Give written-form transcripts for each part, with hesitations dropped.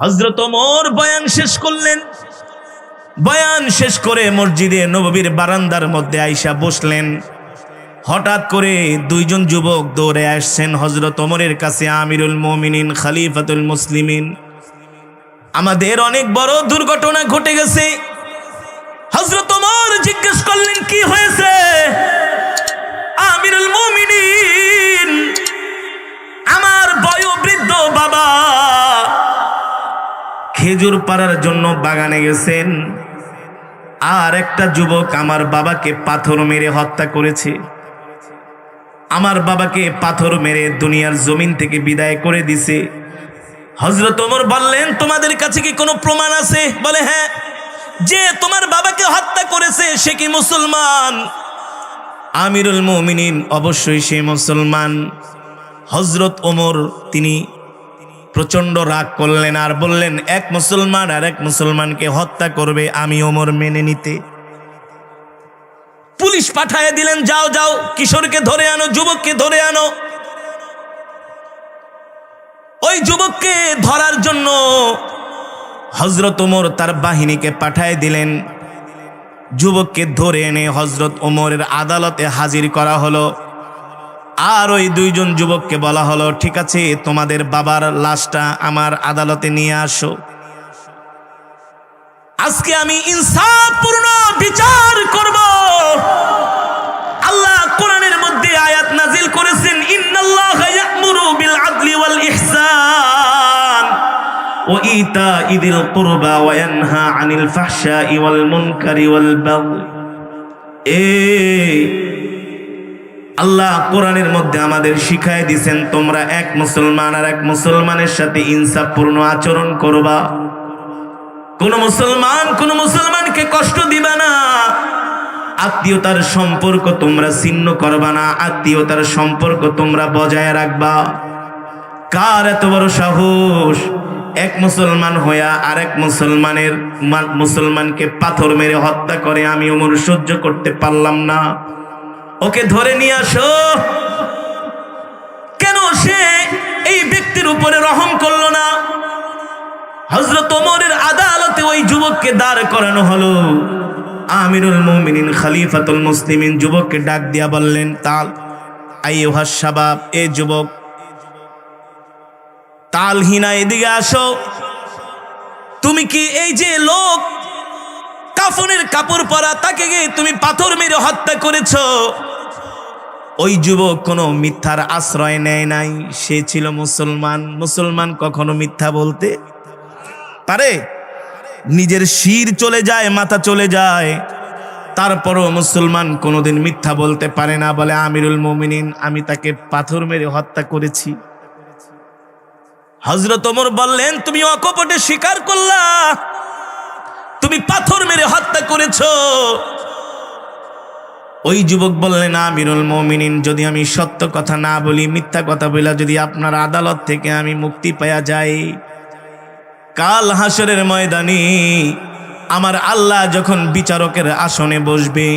হযরত ওমর বয়ান শেষ করলেন। বয়ান শেষ করে মসজিদে নববীর বারান্দার মধ্যে আইসা বসলেন। হঠাৎ করে দুইজন যুবক দৌড়ে আসছেন হযরত ওমরের কাছে। আমিরুল মুমিনিন, খলিফাতুল মুসলিমিন, আমাদের অনেক বড় দুর্ঘটনা ঘটে গেছে। হযরত ওমর জিজ্ঞেস করলেন, কি হয়েছে? আমিরুল মুমিনিন, আমার বয়োবৃদ্ধ বাবা খেজুর পাড়ার জন্য বাগানে গেছেন, আর একটা যুবক আমার বাবাকে পাথর মেরে হত্যা করেছে। আমার বাবাকে পাথর মেরে দুনিয়ার জমিন থেকে বিদায় করে দিছে। হযরত ওমর বললেন, তোমাদের কাছে কি কোনো প্রমাণ আছে? বলে, হ্যাঁ। যে তোমার বাবাকে হত্যা করেছে সে কি মুসলমান? আমিরুল মুমিনিন, অবশ্যই সে মুসলমান। হযরত ওমর তিনি প্রচন্ড রাগ করলেন আর বললেন, এক মুসলমান আর এক মুসলমানকে হত্যা করবে, আমি ওমর মেনে নিতে? পুলিশ পাঠায় দিলেন, যাও যাও, কিশোরকে ধরে আনো, যুবককে ধরে আনো। ওই যুবককে ধরার জন্য হযরত ওমর তার বাহিনীকে পাঠায় দিলেন। যুবককে ধরে এনে হযরত ওমরের আদালতে হাজির করা হলো। আর ওই দুইজন যুবককে বলা হলো, ঠিক আছে, তোমাদের বাবার লাশটা আমার আদালতে নিয়ে আসো। আজকে আমি ইনসাফপূর্ণ বিচার করব। আল্লাহ কোরআনের মধ্যে আয়াত নাজিল করেছেন, ইন্নাল্লাহা ইয়া'মুরু বিল আদলি ওয়াল ইহসান ওয়া ইতা'i যিল কুরবা ওয়া ইয়ানহা আনিল ফাহশাই ওয়াল মুনকারি ওয়াল বাগই। আল্লাহ কোরআনের মধ্যে আমাদের শিখায় দিয়েছেন, তোমরা এক মুসলমান আর এক মুসলমানের সাথে ইনসাফপূর্ণ আচরণ করবা। কোন মুসলমানকে কষ্ট দিবা না। আত্মীয়তার সম্পর্ক তোমরা ছিন্ন করবা না। আত্মীয়তার সম্পর্ক তোমরা বজায় রাখবা। কার এত বড় সাহস, এক মুসলমান হইয়া আরেক মুসলমানকে পাথর মেরে হত্যা করে? আমি ওমর সহ্য করতে পারলাম না, ওকে ধরে নিয়ে আসো। কেন সে এই ব্যক্তির উপরে রহম করলো না? হযরত ওমরের আদালতে ওই যুবককে দাঁড় করানো হলো। আমিরুল মুমিনিন, খলিফাতুল মুসলিমিন যুবককে ডাক দিয়া বললেন, তাল আইয়ুহাস শাবাব, এ যুবক, তাল হিনা, এদিকে আসো। তুমি কি এই যে লোক কাফনের কাপড় পরা, তাকে তুমি পাথর মেরে হত্যা করেছো? ওই যুবক কোনো মিথ্যার আশ্রয় নেয় নাই। সে ছিল মুসলমান। মুসলমান কখনো মিথ্যা বলতে পারে? নিজের শির চলে যায়, মাথা চলে যায়, তারপরও মুসলমান কোনোদিন মিথ্যা বলতে পারে না। বলে, আমিরুল মুমিনিন, আমি তাকে পাথর মেরে হত্যা করেছি। হযরত ওমর বললেন, তুমি অকপটে স্বীকার করলা, তুমি পাথর মেরে হত্যা করেছো। ওই যুবক বললেন, আমিরুল মুমিনিন, যদি আমি সত্য কথা না বলি, মিথ্যা কথা বলা, যদি আপনার আদালত থেকে আমি মুক্তি পাওয়া যাই, কাল হাসরের ময়দানে আমার আল্লাহ যখন বিচারকের আসনে বসবে,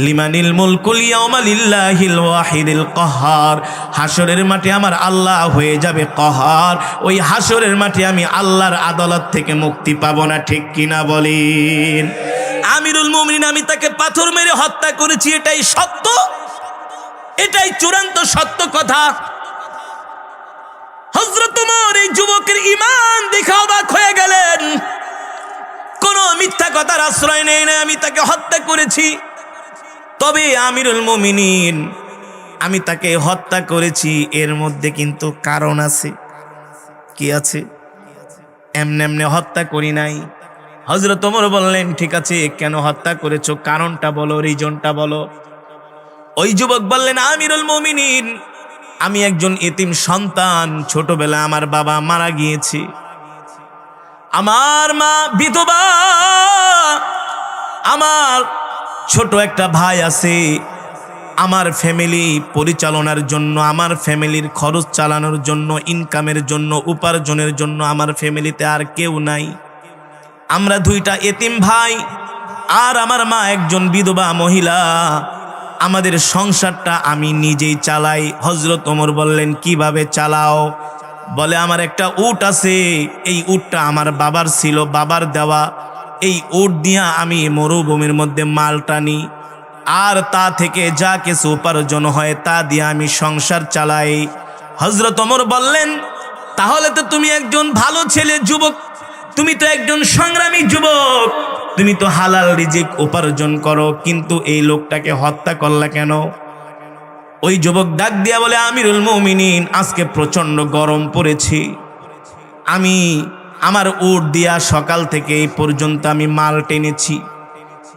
লিমানিল মুলকুল ইয়াউমা লিল্লাহিল ওয়াহিদিল কাহ্হার, হাসরের মাঠে আমার আল্লাহ হয়ে যাবে কাহ্হার। ওই হাসরের মাঠে আমি আল্লাহর আদালত থেকে মুক্তি পাবো না। ঠিক কিনা বলেন? আমিরুল মুমিনিন, আমি তাকে পাথর মেরে হত্যা করেছি, এটাই সত্য, এটাই চূড়ান্ত সত্য কথা। হযরত ওমর এই যুবকের ঈমান দেখে অবাক হয়ে গেলেন। কোন মিথ্যা কথার আশ্রয় নেই না, আমি তাকে হত্যা করেছি। তবে আমিরুল মুমিনিন, আমি তাকে হত্যা করেছি, এর মধ্যে কিন্তু কারণ আছে। কি আছে? এমনি এমনি হত্যা করি নাই। হযরত ওমর বললেন, ঠিক আছে, কেন হত্যা করেছো, কারণটা বলো, রিজনটা বলো। ওই যুবক বললেন, আমিরুল মুমিনিন, আমি একজন এতিম সন্তান, ছোটবেলা আমার বাবা মারা গিয়েছে, আমার মা বিধবা, আমার ছোট একটা ভাই আছে। আমার ফ্যামিলি পরিচালনার জন্য, আমার ফ্যামিলির খরচ চালানোর জন্য, ইনকামের জন্য, উপার্জনের জন্য আমার ফ্যামিলিতে আর কেউ নাই। আমরা দুইটা এতিম ভাই, আর আমার মা একজন বিধবা মহিলা। আমাদের সংসারটা আমি নিজেই চালাই। হযরত ওমর বললেন, কিভাবে চালাও? বলে আমার একটা উট আছে, এই উটটা আমার বাবার ছিল, বাবার দেওয়া। এই উট দিয়া আমি মরুভূমির মধ্যে মাল টানি, আর তা থেকে যা কিছু উপার্জন হয় তা দিয়ে আমি সংসার চালাই। হযরত ওমর বললেন, তাহলে তো তুমি একজন ভালো ছেলে, যুবক, তুমি তো একজন সংগ্রামী যুবক, তুমি তো হালাল রিজিক উপার্জন করো, কিন্তু এই লোকটাকে হত্যা করলা কেন? ওই যুবক ডাক দিয়া বলে, আমিরুল মুমিনিন, আজকে প্রচন্ড গরম পড়েছে, আমি আমার উট দিয়া সকাল থেকে এই পর্যন্ত আমি মাল টেনেছি,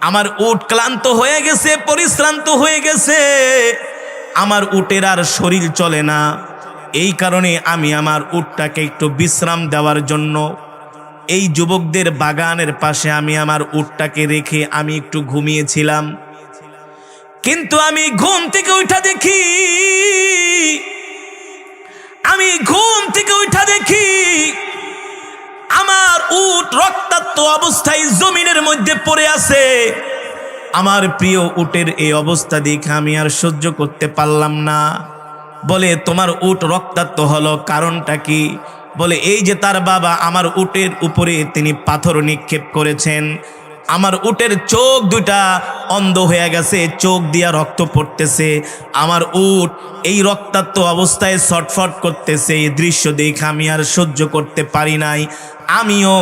আমার উট ক্লান্ত হয়ে গেছে, পরিশ্রান্ত হয়ে গেছে, আমার উটের আর শরীর চলে না, এই কারণে আমি আমার উটটাকে একটু বিশ্রাম দেওয়ার জন্য এই যুবকদের বাগানের পাশে আমি আমার উটটাকে রেখে আমি একটু ঘুমিয়েছিলাম। কিন্তু আমি ঘুম থেকে উঠা দেখি, আমার উট রক্তাক্ত অবস্থায় জমিনের মধ্যে পড়ে আছে। আমার প্রিয় উটের এই অবস্থা দেখে আমি আর সহ্য করতে পারলাম না। বলে, তোমার উট রক্তাক্ত হলো, কারণটা কি? বলে, এই যে তার বাবা আমার উটের উপরে তিনি পাথর নিক্ষেপ করেছেন, আমার উটের চোখ দুটা অন্ধ হয়ে গেছে, চোখ দিয়া রক্ত পড়তেছে, আমার উট এই রক্তাক্ত অবস্থায় ছটফট করতেছে। এই দৃশ্য দেখে আমি আর সহ্য করতে পারি নাই, আমিও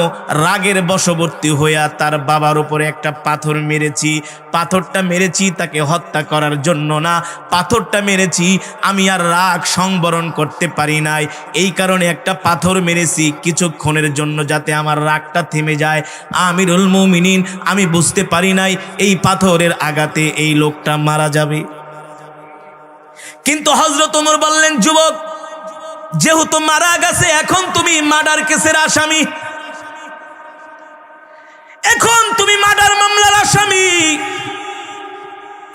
রাগের বশবর্তী হইয়া তার বাবার উপরে একটা পাথর মেরেছি। পাথরটা মেরেছি তাকে হত্যা করার জন্য না, পাথরটা মেরেছি আমি আর রাগ সংবরণ করতে পারি নাই, এই কারণে একটা পাথর মেরেছি কিছুক্ষণের জন্য, যাতে আমার রাগটা থেমে যায়। আমিরুল মুমিনিন, আমি বুঝতে পারি নাই এই পাথরের আঘাতে এই লোকটা মারা যাবে। কিন্তু হযরত ওমর বললেন, যুবক, যেহেতু মারা গেছে, এখন তুমি মার্ডার কেসের আসামি, এখন তুমি মার্ডার মামলার আসামি।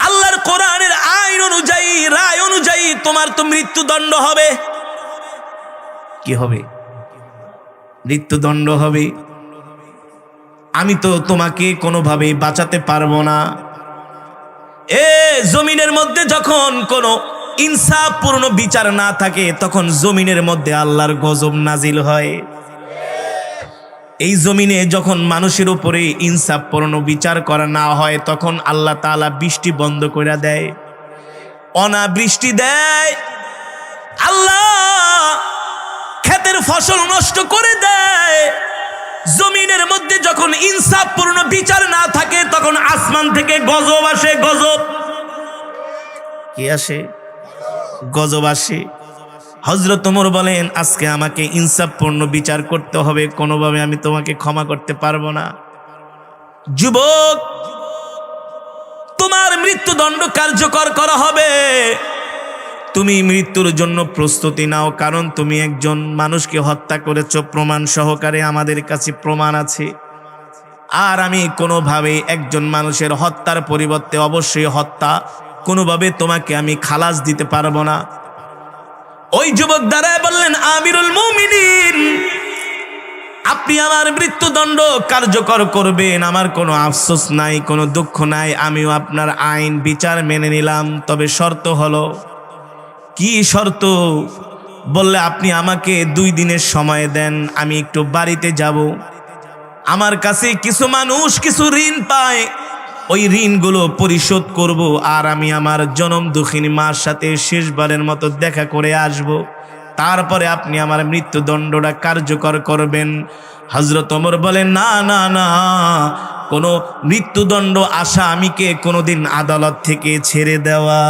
আল্লাহর কোরআনের আইন অনুযায়ী, রায় অনুযায়ী তোমার তো মৃত্যুদণ্ড হবে। কি হবে? মৃত্যুদণ্ড হবে। আমি তো তোমাকে কোনোভাবে বাঁচাতে পারবো না। জমিনের মধ্যে যখন কোনো ইনসাফপূর্ণ বিচার না থাকে, তখন জমিনের মধ্যে আল্লাহর গজব নাজিল হয়। এই জমিনে যখন মানুষের উপরে ইনসাফপূর্ণ বিচার করা না হয়, তখন আল্লাহ তাআলা বৃষ্টি বন্ধ করে দেয়, অনাবৃষ্টি দেয়, আল্লাহ ক্ষেতের ফসল নষ্ট করে দেয়। জমিনের মধ্যে যখন ইনসাফপূর্ণ বিচার না থাকে, তখন আসমান থেকে গজব আসে। গজব কি আসে? গজব আসে। হযরত ওমর বলেন, আজকে আমাকে ইনসাফপূর্ণ বিচার করতে হবে, কোনোভাবে আমি তোমাকে ক্ষমা করতে পারবো না। যুবক, তোমার মৃত্যুদণ্ড কার্যকর করা হবে, তুমি মৃত্যুর জন্য প্রস্তুতি নাও, কারণ তুমি একজন মানুষকে হত্যা করেছো, প্রমাণ সহকারে আমাদের কাছে প্রমাণ আছে। আর আমি কোনোভাবে একজন মানুষের হত্যার পরিবর্তে অবশ্যই হত্যা, কোনোভাবে তোমাকে আমি খালাস দিতে পারবো না। ওই যুবক দাঁড়ায় বললেন, আমিরুল মুমিনিন, আপনি আমার মৃত্যুদণ্ড কার্যকর করবেন, আমার কোনো আফসোস নাই, কোনো দুঃখ নাই, আমিও আপনার আইন বিচার মেনে নিলাম, তবে শর্ত হলো। কি শর্ত? বললে, আপনি আমাকে 2 দিনের সময় দেন, আমি একটু বাড়িতে যাব, আমার কাছে কিছু মানুষ কিছু ঋণ পায়, ওই ঋণগুলো পরিশোধ করব, আর আমি আমার জনম দুঃখিনী মার সাথে শেষবারের মতো দেখা করে আসব, তারপরে আপনি আমার মৃত্যুদণ্ডটা কার্যকর করবেন। হযরত ওমর বলেন, না না না, কোনো মৃত্যুদণ্ড আসামিকে কোনোদিন আদালত থেকে ছেড়ে দেওয়া।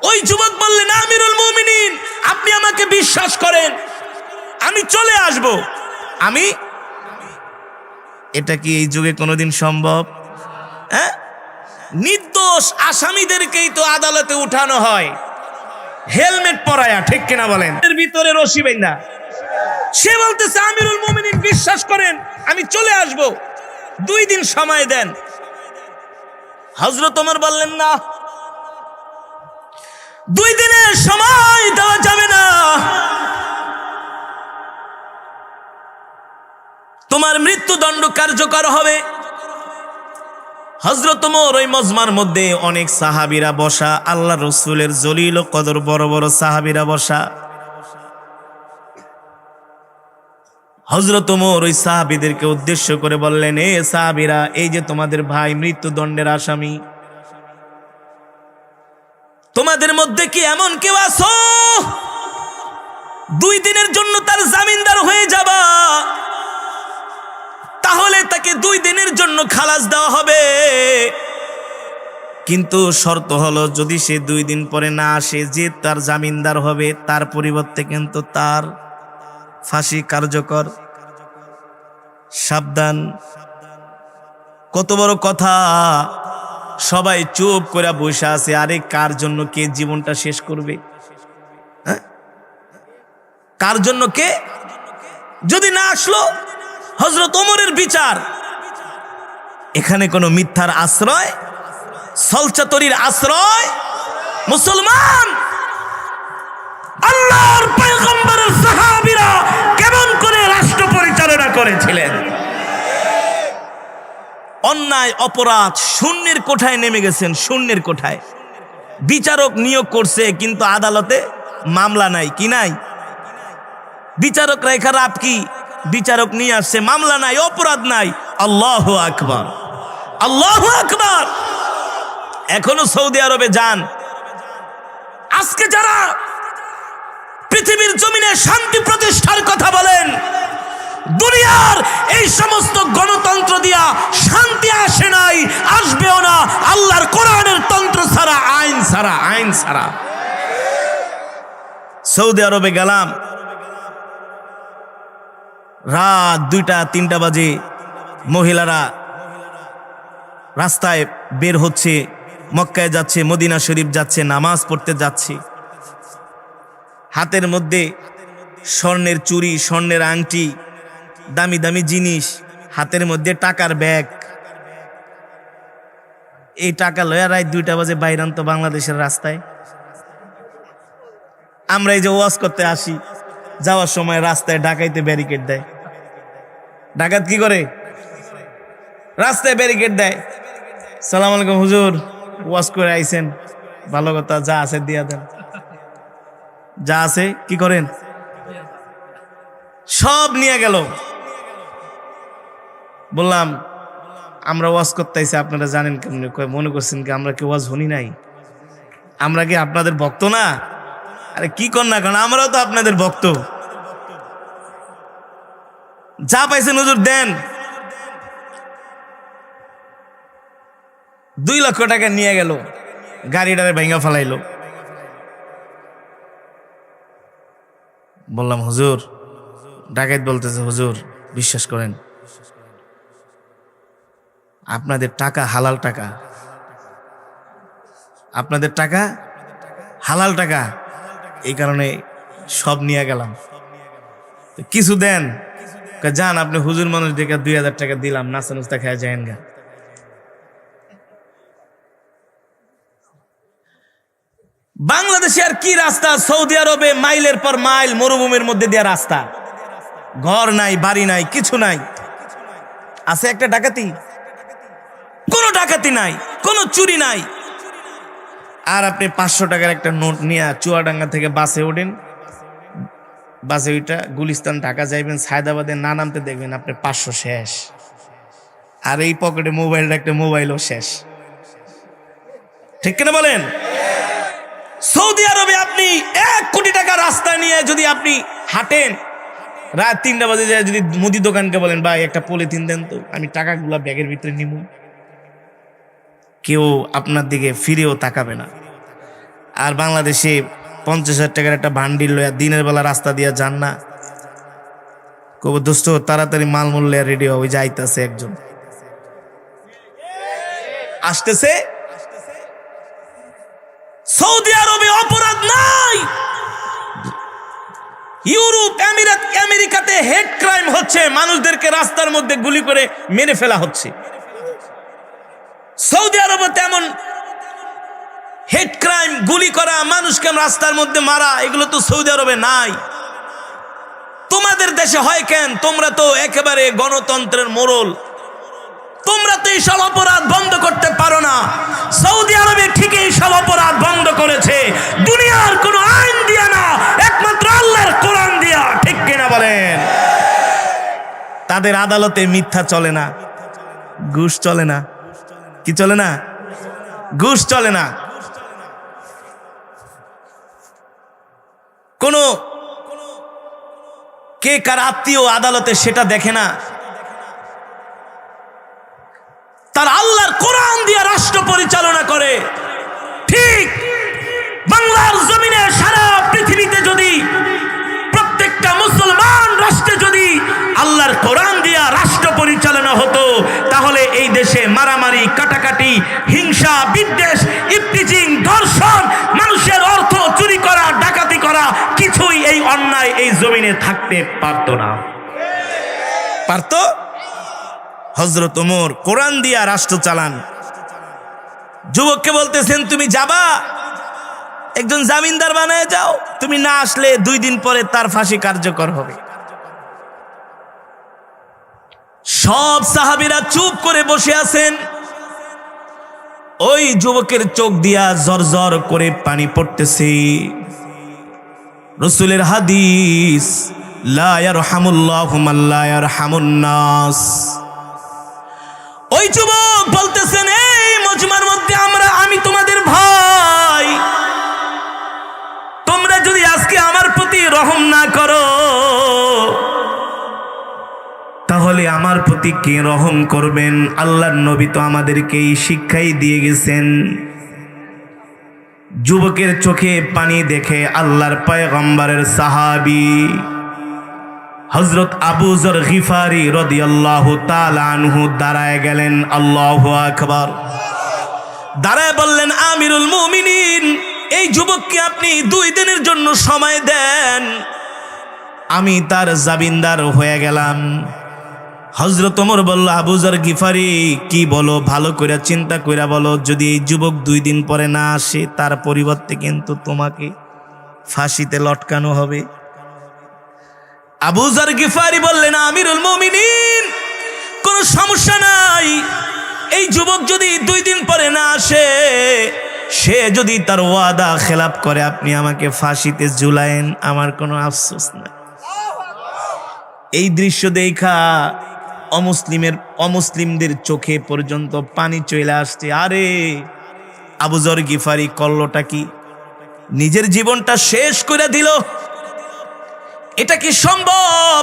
ওই যুবক বললেন, আমিরুল মুমিনিন, আপনি আমাকে বিশ্বাস করেন, আমি চলে আসব। এটা কি এই যুগে কোনোদিন সম্ভব? নির্দোষ আসামিদেরকেই তো আদালতে উঠানো হয় হেলমেট পরায়া, ঠিক কিনা বলেন? এর ভিতরে রশি বাইন্ধা। সে বলতেছে, আমিরুল মুমিনিন, বিশ্বাস করেন, আমি চলে আসব, 2 দিন সময় দেন। হযরত ওমর বললেন, না, 2 দিনের সময় দেওয়া যাবে না, তোমার মৃত্যুদণ্ড কার্যকর হবে। হযরত ওমর ওই মজমার মধ্যে অনেক সাহাবীরা বসা, আল্লাহ রসুলের জলিল ও কদর বড় বড় সাহাবীরা বসা। হযরত ওমর ওই সাহাবীদেরকে উদ্দেশ্য করে বললেন, এ সাহাবীরা, এই যে তোমাদের ভাই মৃত্যুদণ্ডের আসামি, তোমাদের মধ্যে কি এমন কেউ আছো 2 দিনের জন্য তার জামিনদার হয়ে যাবা? তাহলে তাকে 2 দিনের জন্য খালাস দেওয়া হবে, কিন্তু শর্ত হলো যদি সে 2 দিন পরে না আসে, যে তার জামিনদার হবে তার পরিবর্তে কিন্তু তার ফাঁসি কার্যকর। সাবধান, কত বড় কথা! সবাই চুপ করে বসে আছে। আরে কার জন্য কে জীবনটা শেষ করবে? কার জন্য কে? যদি না আসলো হযরত ওমরের বিচার, এখানে কোনো মিথ্যার আশ্রয়, ছলচাতুরির আশ্রয়। মুসলমান, আল্লাহর পয়গম্বরের সাহাবীরা কেমন করে রাষ্ট্র পরিচালনা করেছিলেন? অন্যায় অপরাধ শূন্যের কোঠায় নেমে গেছেন, শূন্যের কোঠায়। বিচারক নিয়োগ করছে কিন্তু আদালতে মামলা নাই। কি নাই? বিচারক রেখা রাত কি, বিচারক নিয়ে আসছে, মামলা নাই, অপরাধ নাই। আল্লাহু আকবার, আল্লাহু আকবার। এখনো সৌদি আরবে যান, আজকে যারা পৃথিবীর জমিনে শান্তি প্রতিষ্ঠার কথা বলেন, দুনিয়ার এই সমস্ত গণতন্ত্র দিয়া শান্তি আসে নাই, আসবেও না। আল্লাহর কোরআনের তন্ত্র ছাড়া, আইন ছাড়া, আইন ছাড়া। সৌদি আরবে গেলাম, রাত 2টা-3টা বাজে মহিলারা রাস্তায় বের হচ্ছে, মক্কায় যাচ্ছে, মদিনা শরীফ যাচ্ছে, নামাজ পড়তে যাচ্ছে। হাতের মধ্যে স্বর্ণের চুড়ি, স্বর্ণের আংটি, দামি দামি জিনিস, হাতের মধ্যে টাকার ব্যাগ। এই টাকা লয়া রাত 2টা বাজে বাইরান তো বাংলাদেশের রাস্তায়। আমরা এই যে ওয়াজ করতে আসি, যাওয়ার সময় রাস্তায় ডাকাইতে ব্যারিকেড দেয়। ডাকাত কি করে? রাস্তায় ব্যারিকেড দেয়। সালাম আলাইকুম হুজুর, ওয়াজ করে আইছেন, ভালো কথা, যা আছে দিয়া দেন। যা আছে কি করেন? সব নিয়ে গেল। বললাম আমরা ওয়াজ করতে আইছি, আপনারা জানেন কেমন? মনে করছেন কি আমরা কি ওয়াজ শুনি নাই? আমরা কি আপনাদের ভক্ত না? আরে কি কর না, কারণ আমরাও তো আপনাদের ভক্ত। যা পাইছেন হুজুর দেন। 2 লক্ষ টাকা নিয়ে গেল, গাড়িটারে ভেঙে ফেলাইলো। বললাম হুজুর, ডাকাত বলতেছে, হুজুর বিশ্বাস করেন, আপনাদের টাকা হালাল টাকা, আপনাদের টাকা হালাল টাকা, এই কারণে সব নিয়ে গেলাম, কিছু দেন। যান, আপনি হুজুর মানুষ দেখে 2000 টাকা দিলাম, নাস্তা নুস্তা খেয়ে যায়েন গা। বাংলাদেশে আর কি রাস্তা? সৌদি আরবে মাইলের পর মাইল মরুভূমির মধ্যে দেওয়া রাস্তা, ঘর নাই, বাড়ি নাই, কিছু নাই। আছে একটা ডাকাতি? কোনো ডাকাতি নাই, কোনো চুরি নাই। আর আপনি 500 টাকার একটা নোট নিয়ে চুয়াডাঙ্গা থেকে বাসে ওঠেন, বাসে ওইটা গুলিস্তান ঢাকা যাইবেন, সায়দাবাদে না নামতে দেখবেন আপনি 500 শেষ। আর এই পকেটে মোবাইল রাখতে মোবাইলও শেষ। ঠিক কিনা বলেন? সৌদি আরবে আপনি 1 কোটি টাকা রাস্তা নিয়ে যদি আপনি হাঁটেন, রাত 3টা বাজে যায়, যদি মুদি দোকানকে বলেন ভাই একটা পলিথিন দেন তো, আমি টাকাগুলো ব্যাগের ভিতরে নিব, কেউ আপনার দিকে ফিরেও তাকাবে না। আর বাংলাদেশে 50,000 টাকার একটা বান্ডিল লয়া দিনের বেলা রাস্তা দিয়ে যান না, কব দোস্ত তাড়াতাড়ি মাল মূল্য রেডি হবে, যাইতেছে একজন, আসতেছে। সৌদি আরবে অপরাধ নাই। ইউরোপ, আমেরিকাতে হেড ক্রাইম হচ্ছে, মানুষদেরকে রাস্তার মধ্যে গুলি করে মেরে ফেলা হচ্ছে। সৌদি আরবে তেমন হেড ক্রাইম, গুলি করা, মানুষকে রাস্তার মধ্যে মারা, এগুলো তো সৌদি আরবে নাই। তোমাদের দেশে হয় কেন? তোমরা তো একেবারে গণতন্ত্রের মোড়ল, তোমরা তো মতে সব অপরাধ বন্ধ করতে পারো না। সৌদি আরবে ঠিকই সব অপরাধ বন্ধ করেছে, দুনিয়ার কোনো আইন দিয়া না, একমাত্র আল্লাহর কোরআন দিয়া। ঠিক কিনা বলেন? তাদের আদালতে মিথ্যা চলে না, ঘুষ চলে না। কি চলে না? ঘুষ চলে না। কোনো কে কার আত্মীয় আদালতে সেটা দেখে না। তার আল্লাহর কোরআন দিয়ে রাষ্ট্র পরিচালনা করে। ঠিক বাংলার জমিনে সারা পৃথিবীতে যদি প্রত্যেকটা মুসলমান রাষ্ট্রে যদি আল্লাহর কোরআন দিয়া রাষ্ট্র পরিচালনা হতো, তাহলে এই দেশে মারামারি, কাটাকাটি, হিংসা, বিদ্বেষ, ইফটিজিং, ধর্ষণ, মানুষের অর্থ চুরি করা, ডাকাতি করা, কিছুই এই অন্যায় এই জমিনে থাকতে পারত না। পারত? হযরত ওমর কোরআন দিয়া রাষ্ট্র চালান। যুবককে বলতেছেন, তুমি যাবা, একজন জামিনদার বানায় যাও, তুমি না আসলে 2 দিন পরে তার ফাঁসি কার্যকর হবে। সব সাহাবীরা চুপ করে বসে আছেন। ওই যুবকের চোখ দিয়া জরজর করে পানি পড়তেছে। রাসূলের হাদিস, লা ইয়ারহামুল্লাহু মান লা ইয়ারহামুন নাস। ওই যুবক বলতেছেন, এই মজমার মধ্যে আমি তোমাদের ভাই, তোমরা যদি আজকে আমার প্রতি রহম না করো, তাহলে আমার প্রতি কে রহম করবেন? আল্লাহর নবী তো আমাদেরকে এই শিক্ষাই দিয়ে গেছেন। যুবকের চোখে পানি দেখে আল্লাহর পয়গম্বরের সাহাবী হযরত আবু যর গিফারি রাদিয়াল্লাহু তাআলা আনহু দাঁড়ায় গেলেন। আল্লাহু আকবার। দাঁড়ায় বললেন, আমিরুল মুমিনিন, এই যুবককে আপনি 2 দিনের জন্য সময় দেন, আমি তার জামিনদার হয়ে গেলাম। হযরত ওমর বলল, আবু যর গিফারি, কি বলো? ভালো করে চিন্তা কইরা বলো, যদি এই যুবক 2 দিন পরে না আসে, তার পরিবর্তে কিন্তু তোমাকে ফাঁসিতে লটকানো হবে। আবু যর গিফারি বললেন, আমিরুল মুমিনিন, কোনো সমস্যা নাই, এই যুবক যদি 2 দিন পরে না আসে, সে যদি তার ওয়াদা খেলাপ করে, আপনি আমাকে ফাঁসিতে ঝুলায়েন, আমার কোনো আফসোস নাই। এই দৃশ্য দেখা অমুসলিমদের চোখে পর্যন্ত পানি চলে আসছে। আরে আবু যর গিফারি করলোটা কি? নিজের জীবনটা শেষ করে দিল। এটা কি সম্ভব?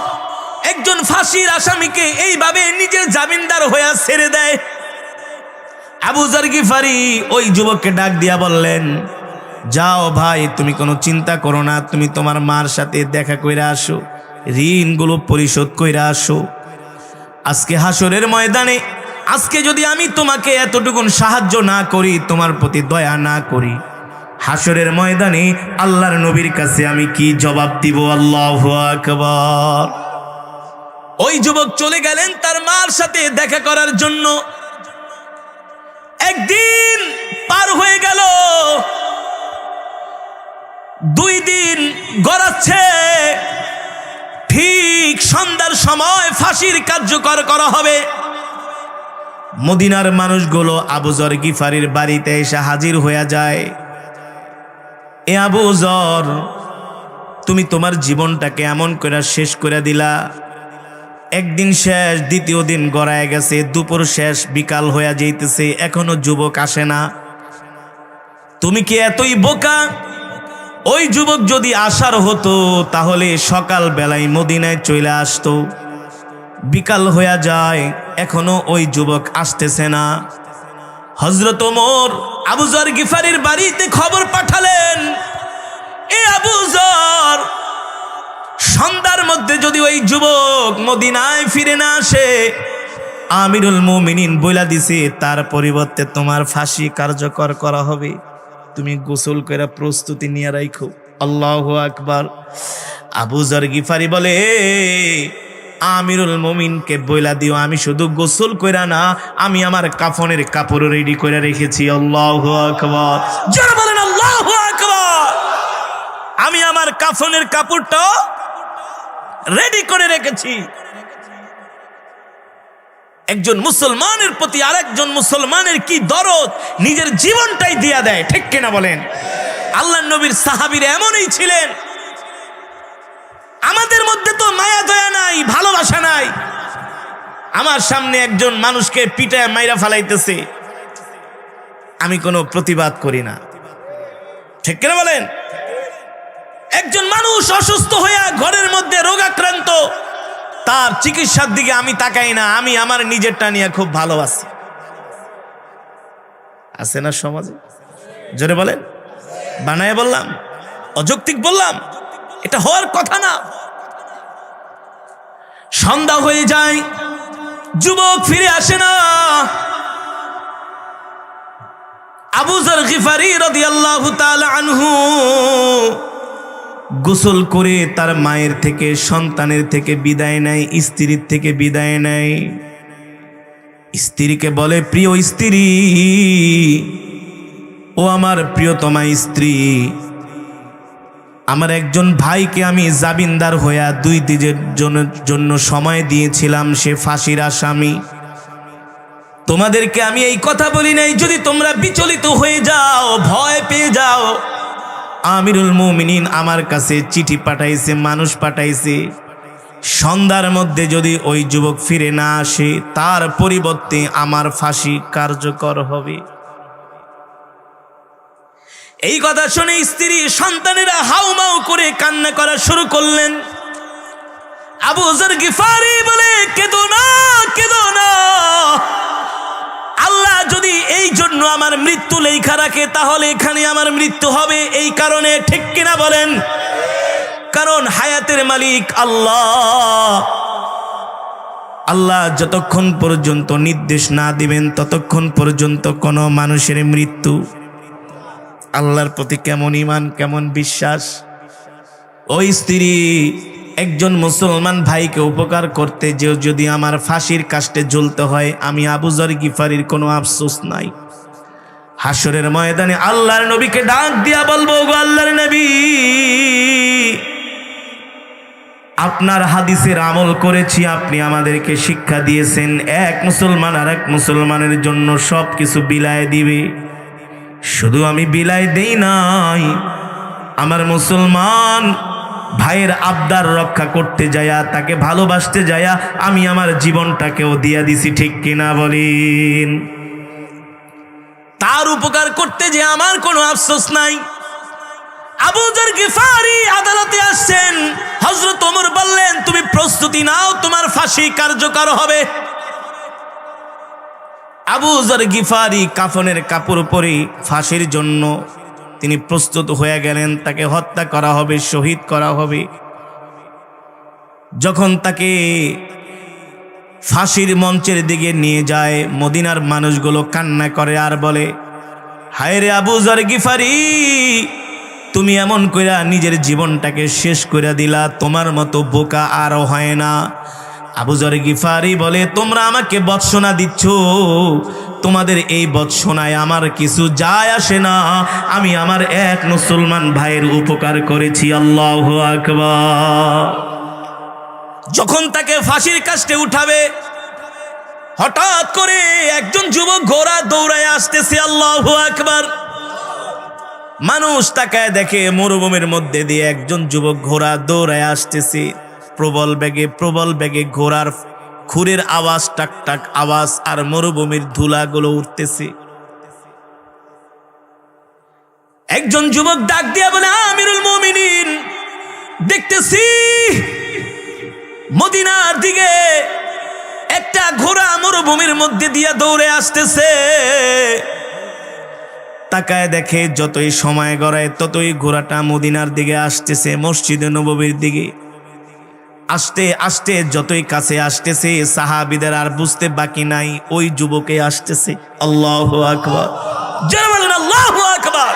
একজন ফাঁসির আসামিকে এইভাবে নিজের জামিনদার হয়ে ছেড়ে দেয়? আবু যর গিফারি ওই যুবককে ডাক দিয়া বললেন, যাও ভাই, তুমি কোনো চিন্তা করো না, তুমি তোমার মার সাথে দেখা কইরা আসো, ঋণগুলো পরিশোধ কইরা আসো। আজকে হাসরের ময়দানে, আজকে যদি আমি তোমাকে এতটুকুন সাহায্য না করি, তোমার প্রতি দয়া না করি, হাসরের ময়দানে আল্লাহর নবীর কাছে আমি কি জবাব দিব? আল্লাহু আকবার। ওই যুবক চলে গেলেন তার মার সাথে দেখা করার জন্য। একদিন পার হয়ে গেল, 2 দিন গড়াচ্ছে, ঠিক সন্ধ্যার সময় ফাঁসির কার্যকর করা হবে। মদিনার মানুষগুলো আবু যর গিফারির বাড়িতে এসে হাজির হয়ে যায়। এ আবু যর, তুমি তোমার জীবনটাকে এমন করে শেষ করে দিলা। একদিন শেষ, দ্বিতীয় দিন গড়ায় গেছে, দুপুর শেষ, বিকাল হয়ে যাইতেছে, এখনো যুবক আসে না। তুমি কি এতই বোকা? ওই যুবক যদি আসার হতো, তাহলে সকাল বেলায় মদিনায় চলে আসতো। বিকাল হয়ে যায়, এখনো ওই যুবক আসতেছে না। হযরত ওমর আবু যর গিফারির বাড়িতে খবর পাঠালেন, এ আবু যর, সন্ধ্যার মধ্যে যদি ওই যুবক মদিনায় ফিরে না আসে, আমিরুল মুমিনিন বইলা দিছে, তার পরিবর্তে তোমার ফাঁসি কার্যকর করা হবে। তুমি গোসল করে প্রস্তুতি নিয়ে রাখো। আল্লাহু আকবার। আবু যর গিফারি বলে, আমিরুল মুমিনকে বইলা দিও, আমি শুধু গোসল কইরা না, আমি আমার কাফনের কাপড় রেডি করে রেখেছি। আল্লাহু আকবার। যারা বলেন আল্লাহু আকবার। আমি আমার কাফনের কাপড়টা রেডি করে রেখেছি। একজন মুসলমানের প্রতি আরেকজন মুসলমানের কি দরদ, নিজের জীবনটাই দিয়া দেয়, ঠিক কিনা বলেন? আল্লাহর নবীর সাহাবীরা এমনই ছিলেন। আমাদের মধ্যে তো মায়া দয়া নাই, ভালোবাসা নাই। আমার সামনে একজন মানুষকে পিটায় মাইরা ফালাইতেছে, আমি কোনো প্রতিবাদ করি না, ঠিক কিনা বলেন? একজন মানুষ অসুস্থ হইয়া ঘরের মধ্যে রোগাক্রান্ত, তার চিকিৎসার দিকে আমি তাকাই না, আমি আমার নিজেরটা নিয়ে খুব ভালো আছি। আছে না সমাজে? জোরে বলেন। বানায় বললাম? অযৌক্তিক বললাম? এটা হওয়ার কথা না। সন্ধ্যা হয়ে যায়, যুবক ফিরে আসে না। আবু যর গিফারি রাদিয়াল্লাহু তাআলা আনহু গোসল করে তার মায়ের থেকে, সন্তানের থেকে বিদায় নেয়, স্ত্রীর থেকে বিদায় নেয়। স্ত্রীকে বলে, প্রিয় স্ত্রী, ও আমার প্রিয়তমা স্ত্রী, আমার একজন ভাইকে আমি জামিনদার হইয়া 2 দিনের জন্য সময় দিয়েছিলাম, সে ফাঁসির আসামি। তোমাদেরকে আমি এই কথা বলি নাই যদি তোমরা বিচলিত হয়ে যাও, ভয় পেয়ে যাও। আমিরুল মুমিনিন আমার কাছে চিঠি পাঠাইছে, মানুষ পাঠাইছে, সন্ধ্যার মধ্যে যদি ওই যুবক ফিরে না আসে, তার পরিবর্তে আমার ফাঁসি কার্যকর হবে। এই কথা শুনে স্ত্রী সন্তানেরা হাউমাউ করে কান্না করা শুরু করলেন। আবু যর গিফারি বলে, কেঁদো না, কেঁদো না, আল্লাহ যদি এই জন্য আমার মৃত্যু লেখা রাখে তাহলে এখানে আমার মৃত্যু হবে, এই কারণে, ঠিক কিনা বলেন? কারণ হায়াতের মালিক আল্লাহ। আল্লাহ যতক্ষণ পর্যন্ত নির্দেশ না দিবেন ততক্ষণ পর্যন্ত কোনো মানুষের মৃত্যু। আল্লাহর প্রতি কেমন ঈমান, কেমন বিশ্বাস! ওই স্ত্রী একজন মুসলমান ভাইকে উপকার করতে যে যদি আমার ফাঁসির কাস্টে ঝুলতে হয়, আমি আবু যর গিফারির কোনো আফসোস নাই। হাসরের ময়দানে আল্লাহর নবীকে ডাক দিয়া বলবো, গো আল্লাহর নবী, আপনার হাদিসের আমল করেছি, আপনি আমাদেরকে শিক্ষা দিয়েছেন এক মুসলমান আর এক মুসলমানের জন্য সব কিছু বিলায় দিবে। শুধু আমি বিলায় দেই নাই, আমার মুসলমান ভাইয়ের আবদার রক্ষা করতে যায়া, তাকে ভালোবাসতে যায়া আমি আমার জীবনটাকেও দিয়া দিছি, ঠিক কিনা বলেন? তার উপকার করতে যে আমার কোনো আফসোস নাই। আবু যর গিফারি আদালতে আসছেন, হযরত ওমর বললেন, তুমি প্রস্তুতি নাও, তোমার ফাঁসি কার্যকর হবে। আবু যর গিফারি কাফনের কাপড় পরে ফাঁসির জন্য তিনি প্রস্তুত হয়ে গেলেন, তাকে হত্যা করা হবে, শহীদ করা হবে। যখন তাকে ফাঁসির মঞ্চের দিকে নিয়ে যায়, মদিনার মানুষগুলো কান্না করে আর বলে, হায় রে আবু যর গিফারি, তুমি এমন কইরা নিজের জীবনটাকে শেষ করে দিলা, তোমার মতো বোকা আরও হয় না। আবু যর গিফারি বলে, তোমরা আমাকে বৎসনা দিচ্ছ, তোমাদের এই বৎসনায় আমার কিছু যায় আসে না, আমি আমার এক মুসলমান ভাইয়ের উপকার করেছি। আল্লাহু আকবার। যখন তাকে ফাঁসির কাস্টে উঠাবে, হঠাৎ করে একজন যুবক ঘোড়া দৌড়ায় আসতেছে। আল্লাহু আকবার। মানুষ তাকায় দেখে মরুভূমির মধ্যে দিয়ে একজন যুবক ঘোড়া দৌড়ায় আসতেছে, প্রবল বেগে ঘোড়ার খুরের আওয়াজ, টাক টাক আওয়াজ, আর মরুভূমির ধুলাগুলো উঠতেছে। একজন যুবক ডাক দিয়া বলে, আমিরুল মুমিনিন, দেখতেছি মদিনার দিকে একটা ঘোড়া মরুভূমির মধ্যে দিয়া দৌড়ে আসতেছে। তাকায় দেখে যতই সময় গড়ায় ততই ঘোড়াটা মদিনার দিকে আসতেছে, মসজিদে নববীর দিকে। আস্তে আস্তে যতই কাছে আসতেছে, সাহাবীদের আর বুঝতে বাকি নাই ওই যুবকে আসতেছে। আল্লাহু আকবার। যারা বলেন আল্লাহু আকবার।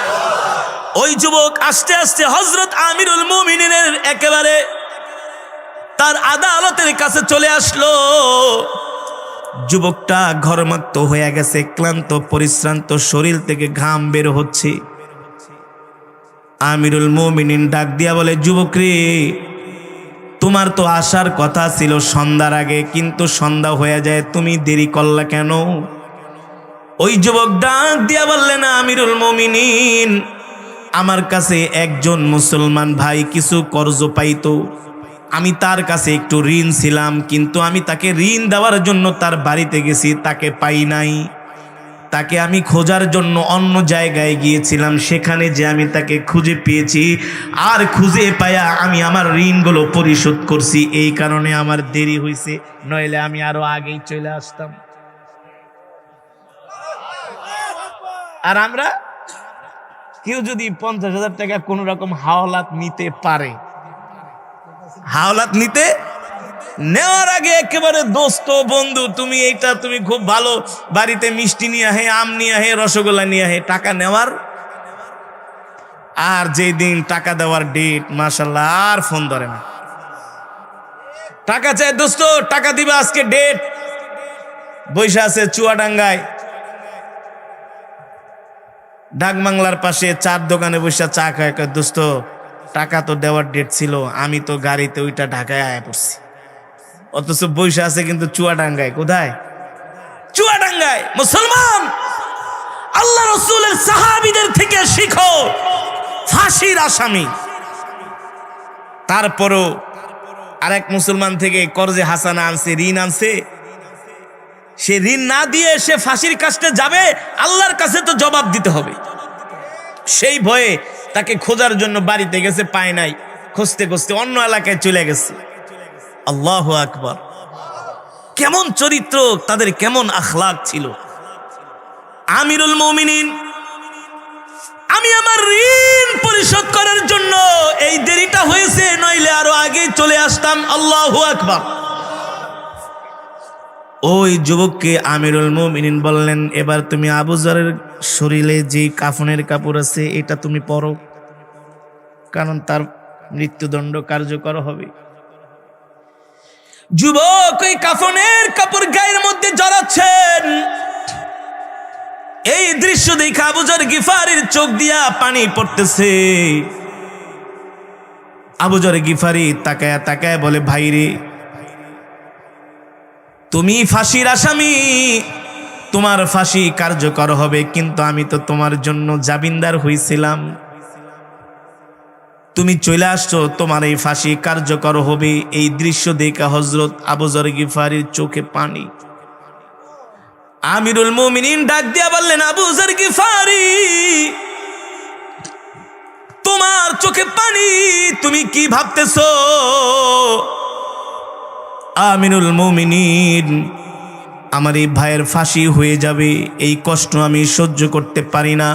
ওই যুবক আস্তে আস্তে হযরত আমিরুল মুমিনিনের একেবারে তার আদালতের কাছে চলে আসলো। যুবকটা ঘর্মাক্ত হয়ে গেছে, ক্লান্ত পরিশ্রান্ত, শরীর থেকে ঘাম বের হচ্ছে। আমিরুল মুমিনিন ডাক দিয়া বলে, যুবক রে, তোমার তো আসার কথা ছিল সন্ধ্যার আগে, কিন্তু সন্ধ্যা হয়ে যায়, তুমি দেরি করলা কেন? ওই যুবক ডাক দিয়া বললেন, আমিরুল মুমিনিন, আমার কাছে একজন মুসলমান ভাই কিছু কর্জ পাইতো, আমি তার কাছে একটু ঋণ ছিলাম, কিন্তু আমি তাকে ঋণ দেওয়ার জন্য তার বাড়িতে গেছি, তাকে পাই নাই। তাকে আমি খোঁজার জন্য অন্য জায়গায় গিয়েছিলাম, সেখানে যে আমি তাকে খুঁজে পেয়েছি, আর খুঁজে পায়া আমি আমার ঋণগুলো পরিশোধ করছি, এই কারণে আমার দেরি হয়েছে, নইলে আমি আরো আগেই চলে আসতাম। আর আমরা কেউ যদি 50,000 টাকা কোন রকম হাওলাত নিতে পারে, হাওলাত নিতে নেওয়ার আগে একেবারে দোস্ত বন্ধু, তুমি এইটা তুমি খুব ভালো, বাড়িতে মিষ্টি নিয়ে আহে, আম নিয়ে আহে, রসগোল্লা নিয়ে আহে, টাকা নেওয়ার। আর যেই দিন টাকা দেওয়ার ডেট, মাশাল্লাহ, আর ফোন ধরে না। টাকা চাই দোস্ত, টাকা দিবা আজকে ডেট, বৈশা আছে চুয়াডাঙ্গায় ডাকবাংলার পাশে চার দোকানে বসে চা খায়, দোস্ত টাকা তো দেওয়ার ডেট ছিল, আমি তো গাড়িতে ওইটা ঢাকায় আয়া পড়ছি, অথচ বৈশা আছে কিন্তু চুয়াডাঙ্গায়। কোথায়? চুয়াডাঙ্গায়। মুসলমান, আল্লাহ রাসূলের সাহাবীদের থেকে শিখো, ফাঁসির আসামি। তারপরও আরেক মুসলমান থেকে কর্জে হাসানা আনছে, ঋণ আনছে, সে ঋণ না দিয়ে সে ফাঁসির কাছে যাবে, আল্লাহর কাছে তো জবাব দিতে হবে। সেই ভয়ে তাকে খোঁজার জন্য বাড়িতে গেছে, পায় নাই, খুঁজতে খুঁজতে অন্য এলাকায় চলে গেছে। আল্লাহু আকবার। কেমন চরিত্র তাদের, কেমন আখলাক ছিল। আমিরুল মুমিনিন, আমি আমার ঋণ পরিশোধ করার জন্য এই দেরিটা হয়েছে, নইলে আরো আগে চলে আসতাম। আল্লাহু আকবার। ওই যুবককে আমিরুল মুমিনিন বললেন, এবার তুমি আবু যরের শরীরে যে কাফনের কাপড় আছে এটা তুমি পরো, কারণ তার মৃত্যুদণ্ড কার্যকর হবে। যুবক ওই কাফনের কাপড় গায়ের মধ্যে জড়াচ্ছেন। এই দৃশ্য দেখে আবু যর গিফারির চোখ দিয়া পানি পড়তেছে। আবু যর গিফারি তাকায়া তাকায়া বলে, ভাই রে, তুমি ফাঁসির আসামি, তোমার ফাঁসি কার্যকর হবে, কিন্তু আমি তো তোমার জন্য জামিনদার হয়েছিলাম, তুমি চলে আসছো, তোমার এই ফাঁসি কার্যকর হবে। এই দৃশ্য দেখে হযরত আবু যর গিফারির চোখে পানি। আমিরুল মুমিনিন ডাক দিয়া বললেন, আবু যর গিফারি, তোমার চোখে পানি, তুমি কি ভাবতেছো? আমিরুল মুমিনিন, আমার এই ভাইয়ের ফাঁসি হয়ে যাবে, এই কষ্ট আমি সহ্য করতে পারি না।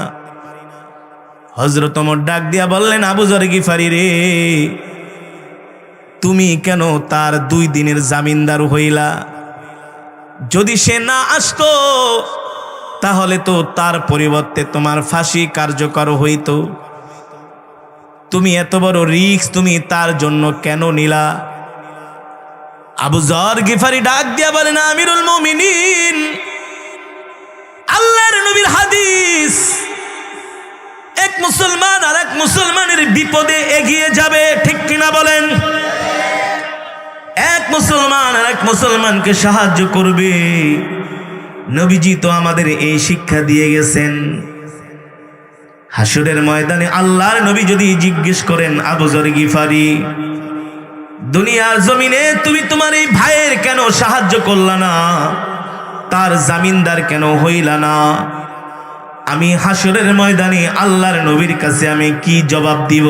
হযরত ওমর ডাক দিয়া বললেন, আবু যর গিফারি রে, তুমি কেন তার 2 দিনের জামিনদার হইলা? যদি সে না আসতো তাহলে তো তার পরিবর্তে তোমার ফাঁসি কার্যকর হইতো। তুমি এত বড় রিস্ক তুমি তার জন্য কেন নিলা? আবু যর গিফারি ডাক দিয়া বলেন, আমিরুল মুমিনিন, আল্লাহর নবীর হাদিস, এক মুসলমান আর এক মুসলমানের বিপদে এগিয়ে যাবে, ঠিক কিনা বলেন? এক মুসলমান আর এক মুসলমানকে সাহায্য করবে। নবীজি তো আমাদের এই শিক্ষা দিয়ে গেছেন। হাসরের ময়দানে আল্লাহর নবী যদি জিজ্ঞেস করেন, আবু যর গিফারি, দুনিয়ার জমিনে তুমি তোমার এই ভাইয়ের কেন সাহায্য করলা না, তার জামিনদার কেন হইলা না? আমি হাসরের ময়দানে আল্লাহর নবীর কাছে আমি কি জবাব দিব?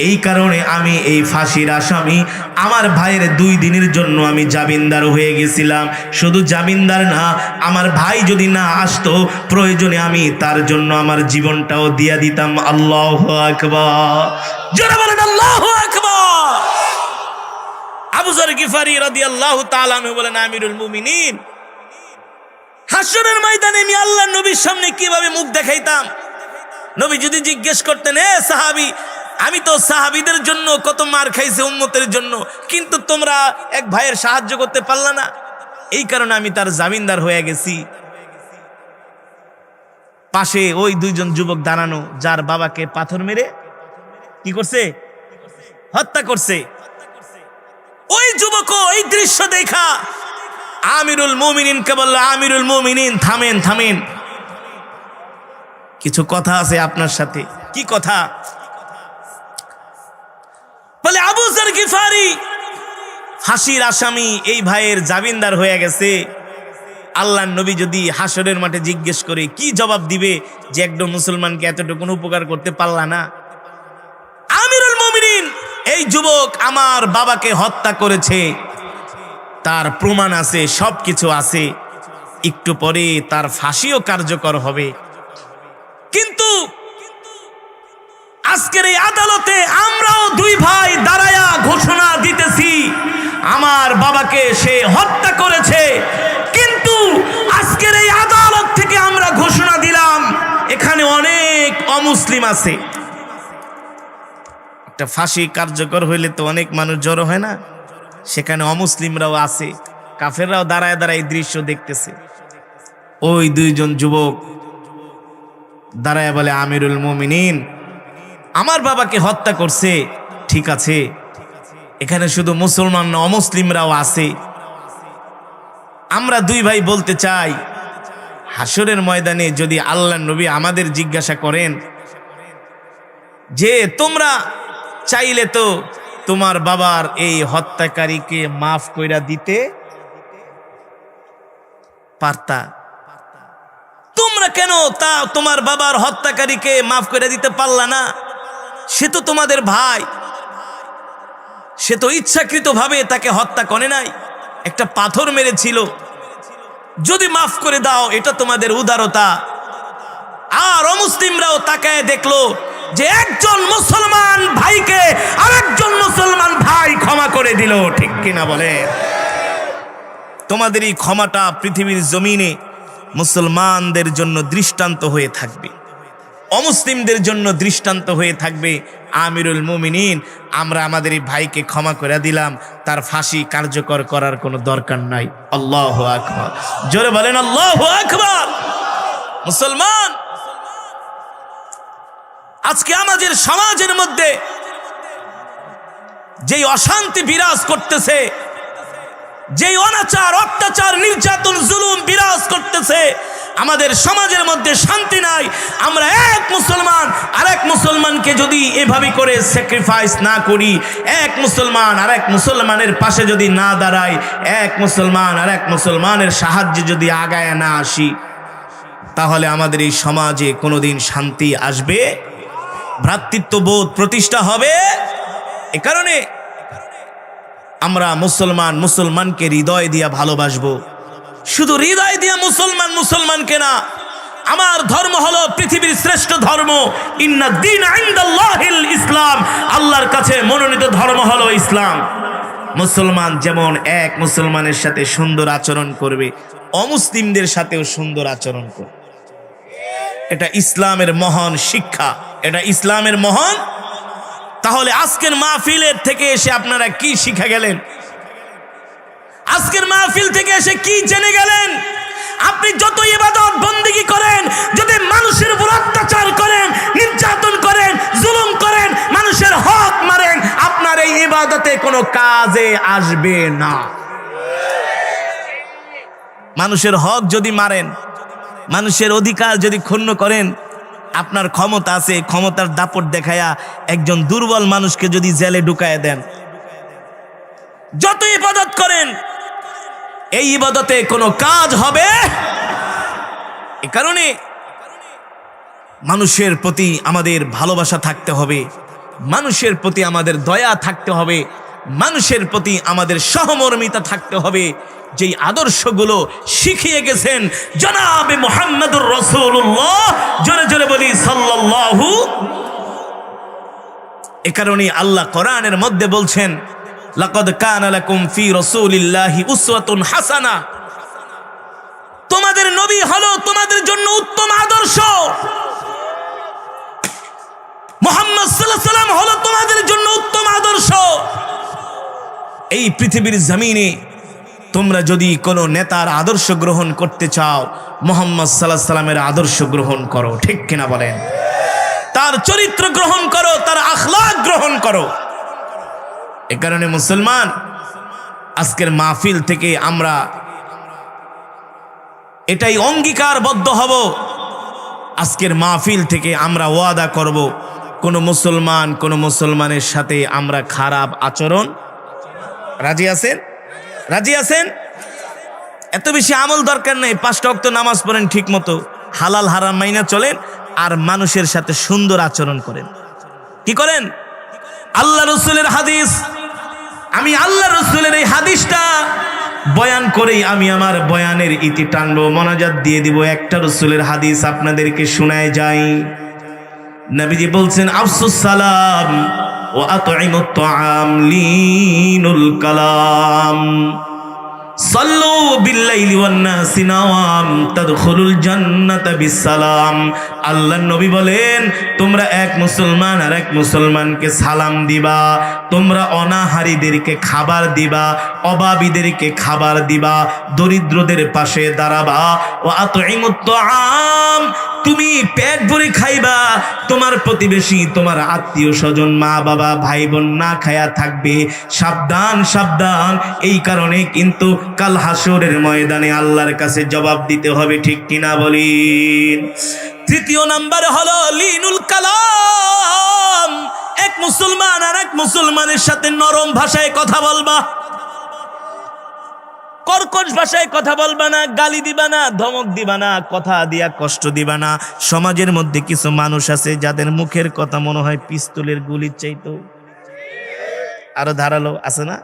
এই কারণে আমি এই ফাঁসির আসামি, আমার ভাইয়ের 2 দিনের জন্য আমি জামিনদার হয়ে গেছিলাম। শুধু জামিনদার না, আমার ভাই যদি না আসতো, প্রয়োজনে আমি তার জন্য আমার জীবনটাও দিয়া দিতাম। আল্লাহু আকবার। জোরে বলেন আল্লাহু আকবার। আবু যর গিফারি রাদিয়াল্লাহু তাআলা আনহু বলেন, আমিরুল মুমিনিন, হাসরের ময়দানে আমি আল্লাহর নবীর সামনে কিভাবে মুখ দেখাইতাম? নবী যদি জিজ্ঞেস করতেন, এ সাহাবী, আমি তো সাহাবীদের জন্য কত মার খাইছি উম্মতের জন্য, কিন্তু তোমরা এক ভাইয়ের সাহায্য করতে পারলা না, এই কারণে আমি তার জামিনদার হয়ে গেছি। পাশে ওই 2 জন যুবক দাঁড়ানো, যার বাবাকে পাথর মেরে কি করছে? হত্যা করছে। ওই যুবকও এই দৃশ্য দেখা আমিরুল মুমিনিনকে বলল, আমিরুল মুমিনিন থামেন থামেন, কিছু কথা আছে আপনার সাথে। কি কথা? বলে আবু যর গিফারি ফাঁসির আসামি, এই ভাইয়ের জামিনদার হয়ে গেছে। আল্লাহর নবী যদি হাসরের মাঠে জিজ্ঞেস করে কি জবাব দিবে যে একজন মুসলমানকে এতটুকু উপকার করতে পারলা না? আমিরুল মুমিনিন, এই যুবক আমার বাবাকে হত্যা করেছে, তার প্রমাণ আছে, সবকিছু আছে, একটু পরে তার ফাঁসিও কার্যকর হবে। কিন্তু আজকের এই আদালতে আমরাও দুই ভাই দাঁড়ায়া ঘোষণা দিতেছি আমার বাবাকে সে হত্যা করেছে, কিন্তু আজকের এই আদালত থেকে আমরা ঘোষণা দিলাম এখানে অনেক অমুসলিম আছে। একটা ফাঁসি কার্যকর হইলে তো অনেক মানুষ জড়ো হয় না? সেখানে অমুসলিমরাও আছে, কাফেররাও দাঁড়ায় দাঁড়ায় দৃশ্য দেখতেছে। ওই দুইজন যুবক দাঁড়ায় বলে, আমিরুল মুমিনিন আমার বাবাকে হত্যা করছে, ঠিক আছে, এখানে শুধু মুসলমান না অমুসলিমরাও আছে। আমরা দুই ভাই বলতে চাই, হাসরের ময়দানে যদি আল্লাহর নবী আমাদের জিজ্ঞাসা করেন যে তোমরা চাইলে তো তোমার বাবার এই হত্যাকারীকে মাফ কইরা দিতে পারতা, তোমরা কেন তা তোমার বাবার হত্যাকারীকে মাফ করে দিতে পারলা না? সে তো তোমাদের ভাই, সে তো ইচ্ছাকৃতভাবে তাকে হত্যা করে নাই, একটা পাথর মেরেছিল, যদি মাফ করে দাও এটা তোমাদের উদারতা। আর অমুসলিমরাও তাকায় দেখলো যে একজন মুসলমান ভাইকে আরেকজন মুসলমান ভাই ক্ষমা করে দিল, ঠিক কিনা বলে? তোমাদের এই ক্ষমাটা পৃথিবীর জমিনে মুসলমানদের জন্য দৃষ্টান্ত হয়ে থাকবে, অমুসলিমদের জন্য দৃষ্টান্ত হয়ে থাকবে। আমিরুল মুমিনিন আমরা আমাদের এই ভাইকে ক্ষমা করে দিলাম, তার ফাঁসি কার্যকর করার কোনো দরকার নাই। আল্লাহু আকবার, জোরে বলেন আল্লাহু আকবার। মুসলমান, আজকে আমাদের সমাজের মধ্যে যেই অশান্তি বিরাজ করতেছে, যেই অনাচার অত্যাচার নির্যাতন জুলুম বিরাজ করতেছে, আমাদের সমাজের মধ্যে শান্তি নাই। আমরা এক মুসলমান আরেক মুসলমানকে যদি এভাবে করে স্যাক্রিফাইস না করি, এক মুসলমান আরেক মুসলমানের পাশে যদি না দাঁড়ায়, এক মুসলমান আরেক মুসলমানের সাহায্যে যদি আগায় না আসি, তাহলে আমাদের এই সমাজে কোনোদিন শান্তি আসবে, ভ্রাতৃত্ববোধ প্রতিষ্ঠা হবে। এ কারণে আমরা মুসলমানকে হৃদয় দিয়া ভালোবাসবো, শুধু হৃদয় দিয়া মুসলমানকে না। আমার ধর্ম হলো পৃথিবীর শ্রেষ্ঠ ধর্ম, ইন্নাদ-দীন ইনদাল্লাহিল ইসলাম, আল্লাহর কাছে মনোনীত ধর্ম হলো ইসলাম। মুসলমান যেমন এক মুসলমানের সাথে সুন্দর আচরণ করবে, অমুসলিমদের সাথেও সুন্দর আচরণ করবে। এটা ইসলামের মহান শিক্ষা, এটা ইসলামের মহান। তাহলে আজকের মাহফিলের থেকে এসে আপনারা কি শিখা গেলেন? আজকের মাহফিল থেকে এসে কি জেনে গেলেন? আপনি যত ইবাদত বন্দেগী করেন, যদি মানুষের উপর অত্যাচার করেন, নির্যাতন করেন, জুলুম করেন, মানুষের হক মারেন, আপনার এই ইবাদতে কোনো কাজে আসবে না। মানুষের হক যদি মারেন, মানুষের অধিকার যদি ক্ষুণ্ণ করেন, আপনার ক্ষমতা আছে, ক্ষমতার দাপট দেখায়া একজন দুর্বল মানুষকে যদি জেলে ঢুকায় দেন, যত ইবাদত করেন, এই ইবাদতে কোনো কাজ হবে। এ কারণে মানুষের প্রতি আমাদের ভালোবাসা থাকতে হবে, মানুষের প্রতি আমাদের দয়া থাকতে হবে, মানুষের প্রতি আমাদের সহমর্মিতা থাকতে হবে, যেই আদর্শগুলো শিখিয়ে গেছেন জনাবে মুহাম্মদুর রাসূলুল্লাহ, জোরে জোরে বলি সাল্লাল্লাহু। এ কারণে আল্লাহ কোরআনের মধ্যে বলছেন, লাকাদ কানা লাকুম ফি রাসূলিল্লাহি উসওয়াতুন হাসানাহ, তোমাদের নবী হলো তোমাদের জন্য উত্তম আদর্শ, মুহাম্মদ সাল্লাল্লাহু আলাইহি সাল্লাম হলো তোমাদের জন্য উত্তম আদর্শ। এই পৃথিবীর জমিনে তোমরা যদি কোনো নেতার আদর্শ গ্রহণ করতে চাও, মুহাম্মদ সাল্লাল্লাহু আলাইহি সাল্লামের আদর্শ গ্রহণ করো, ঠিক কিনা বলেন? তার চরিত্র গ্রহণ করো, তার আখলাক গ্রহণ করো। এ কারণে মুসলমান, আজকের মাহফিল থেকে আমরা এটাই অঙ্গীকারবদ্ধ হব, আজকের মাহফিল থেকে আমরা ওয়াদা করব কোনো মুসলমানের সাথে আমরা খারাপ আচরণ। রাজি আছেন? রাজি আছেন? এত বেশি আমল দরকার নেই, 5 ওয়াক্ত নামাজ পড়েন ঠিক মতো, হালাল হারাম মাইনা চলেন, আর মানুষের সাথে সুন্দর আচরণ করেন। কি করেন? আল্লাহ রসুলের হাদিস, আমি আল্লাহ রসুলের এই হাদিসটা বয়ান করেই আমি আমার বয়ানের ইতি টানবো, মোনাজাত দিয়ে দিব। একটা রসুলের হাদিস আপনাদেরকে শোনায় যাই। নবীজি বলছেন, আফসুস সালাম ও আতঈমুত তাআম লিনুল কালাম সাল্লু বিল্লাইলি ওয়ান নাসি নাওয়াম তাদখুলুল জান্নাতা বিসসালাম। আল্লাহর নবী বলেন, তোমরা এক মুসলমান আর এক মুসলমানকে সালাম দিবা, তোমরা অনাহারীদেরকে খাবার দিবা, অভাবীদেরকে খাবার দিবা, দরিদ্রদের পাশে দাঁড়াবা। ও আতঈমুত তাআম, তুমি পেট ভরে খাইবা, তোমার প্রতিবেশী, তোমার আত্মীয় স্বজন, মা বাবা, ভাই বোন না খায়া থাকবে। সাবধান সাবধান, এই কারণে কিন্তু কাল হাসরের ময়দানে আল্লাহর কাছে জবাব দিতে হবে, ঠিক কিনা বলেন? তৃতীয় নাম্বার হলো লিনুল কালাম, এক মুসলমান আর এক মুসলমানের সাথে নরম ভাষায় কথা বলবা, কর্কশ ভাষায় কথা বলবা না, গালি দিবা না, ধমক দিবা না, কথা দিয়া কষ্ট দিবা না। সমাজের মধ্যে কিছু মানুষ আছে যাদের মুখের কথা মনে হয় পিস্তলের গুলির চাইতো আরো ধারালো, আছে না?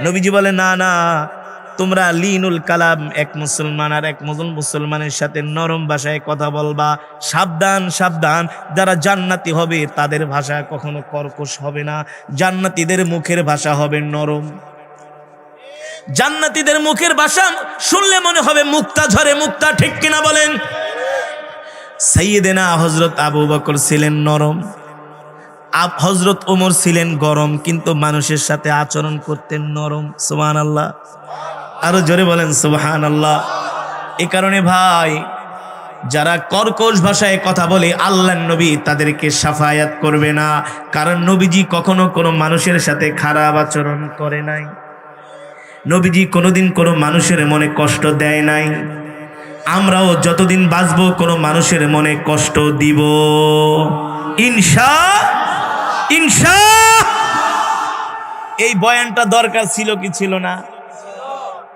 নবীজি বলে, না না, তোমরা লিনুল কালাম, এক মুসলমান আর এক মুসলমানের সাথে নরম ভাষায় কথা বলবা। সাবধান সাবধান, যারা জান্নাতি হবে তাদের ভাষা কখনো কর্কশ হবে না, জান্নাতীদের মুখের ভাষা হবে নরম। জান্নাতীদের মুখের ভাষা শুনলে মনে হবে মুক্তা ঝরে মুক্তা, ঠিক কিনা বলেন? সাইয়েদেনা হযরত আবু বকর ছিলেন নরম, হযরত ওমর ছিলেন গরম, কিন্তু মানুষের সাথে আচরণ করতেন নরম। সুবহানাল্লাহ, আরো জোরে বলেন সুবহানাল্লাহ। এই কারণে ভাই, যারা কর্কশ ভাষায় কথা বলে আল্লাহর নবী তাদেরকে শাফায়াত করবে না, কারণ নবীজি কখনো কোনো মানুষের সাথে খারাপ আচরণ করে নাই, নবীজি কোনোদিন কোনো মানুষের মনে কষ্ট দেয় নাই। আমরাও যতদিন বাঁচবো কোনো মানুষের মনে কষ্ট দিব ইনশা। এই বয়ানটা দরকার ছিল কি ছিল না?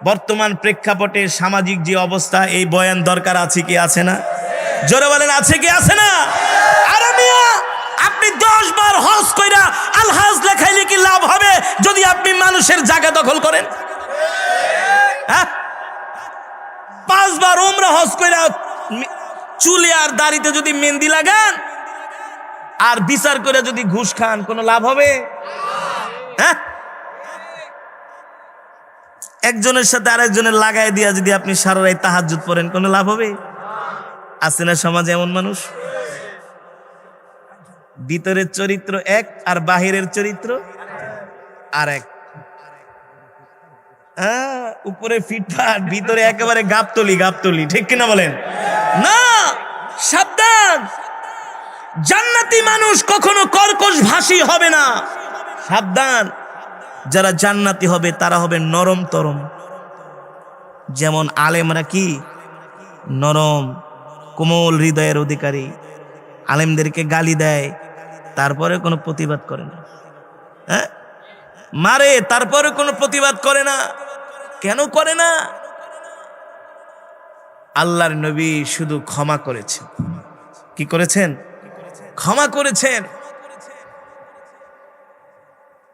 বর্তমান প্রেক্ষাপটে সামাজিক যে অবস্থা, এই বয়ান দরকার আছে কি আছে না? জোরে বলেন, আছে কি আছে না? আরে মিয়া, আপনি 10 বার হজ কইরা আলহাজ লেখাইলে কি লাভ হবে যদি আপনি মানুষের জায়গা দখল করেন? 5 বার উমরা হজ কইরা চুলে আর দাড়িতে যদি মেহেন্দি লাগান আর বিচার করে যদি ঘুষ খান, কোনো লাভ হবে? একজনের সাথে আরেকজনের লাগাই দিয়া যদি আপনি সারা রাত তাহাজ্জুদ পড়েন, কোনো লাভ হবে? আছে না সমাজে এমন মানুষ? ভিতরের চরিত্র এক আর বাহিরের চরিত্র আর এক। উপরে ফিটফাট, ভিতরে একেবারে গাবতলি, ঠিক কিনা বলেন? না, সাবধান, জান্নাতি মানুষ কখনো কর্কশ ভাষী হবে না। সাবধান, যারা জান্নাতি হবে তারা হবে নরম তরম। যেমন আলেমরা কি নরম কোমল হৃদয়ের অধিকারী, আলেমদেরকে গালি দেয় তারপরে কোনো প্রতিবাদ করে না, মারে তারপরে কোনো প্রতিবাদ করে না। কেন করে না? আল্লাহর নবী শুধু ক্ষমা করেছেন। কি করেছেন? ক্ষমা করেছেন।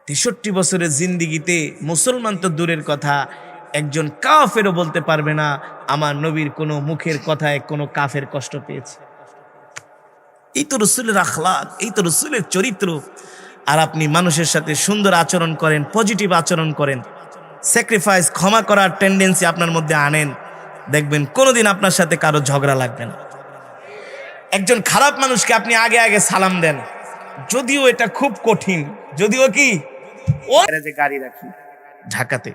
63 বছরের জিন্দিগিতে মুসলমান তো দূরের কথা, একজন কাফেরও বলতে পারবে না আমার নবীর কোনো মুখের কথায় কোনো কাফের কষ্ট পেয়েছে। এই তো রাসূলের আখলাক, এই তো রাসূলের চরিত্র। আর আপনি মানুষের সাথে সুন্দর আচরণ করেন, পজিটিভ আচরণ করেন, স্যাক্রিফাইস, ক্ষমা করার টেন্ডেন্সি আপনার মধ্যে আনেন, দেখবেন কোনোদিন আপনার সাথে কারো ঝগড়া লাগবে না। একজন খারাপ মানুষকে আপনি আগে আগে সালাম দেন, যদিও এটা খুব কঠিন, যদিও কি ও গ্যারেজে গাড়ি রাখি ঢাকাতে,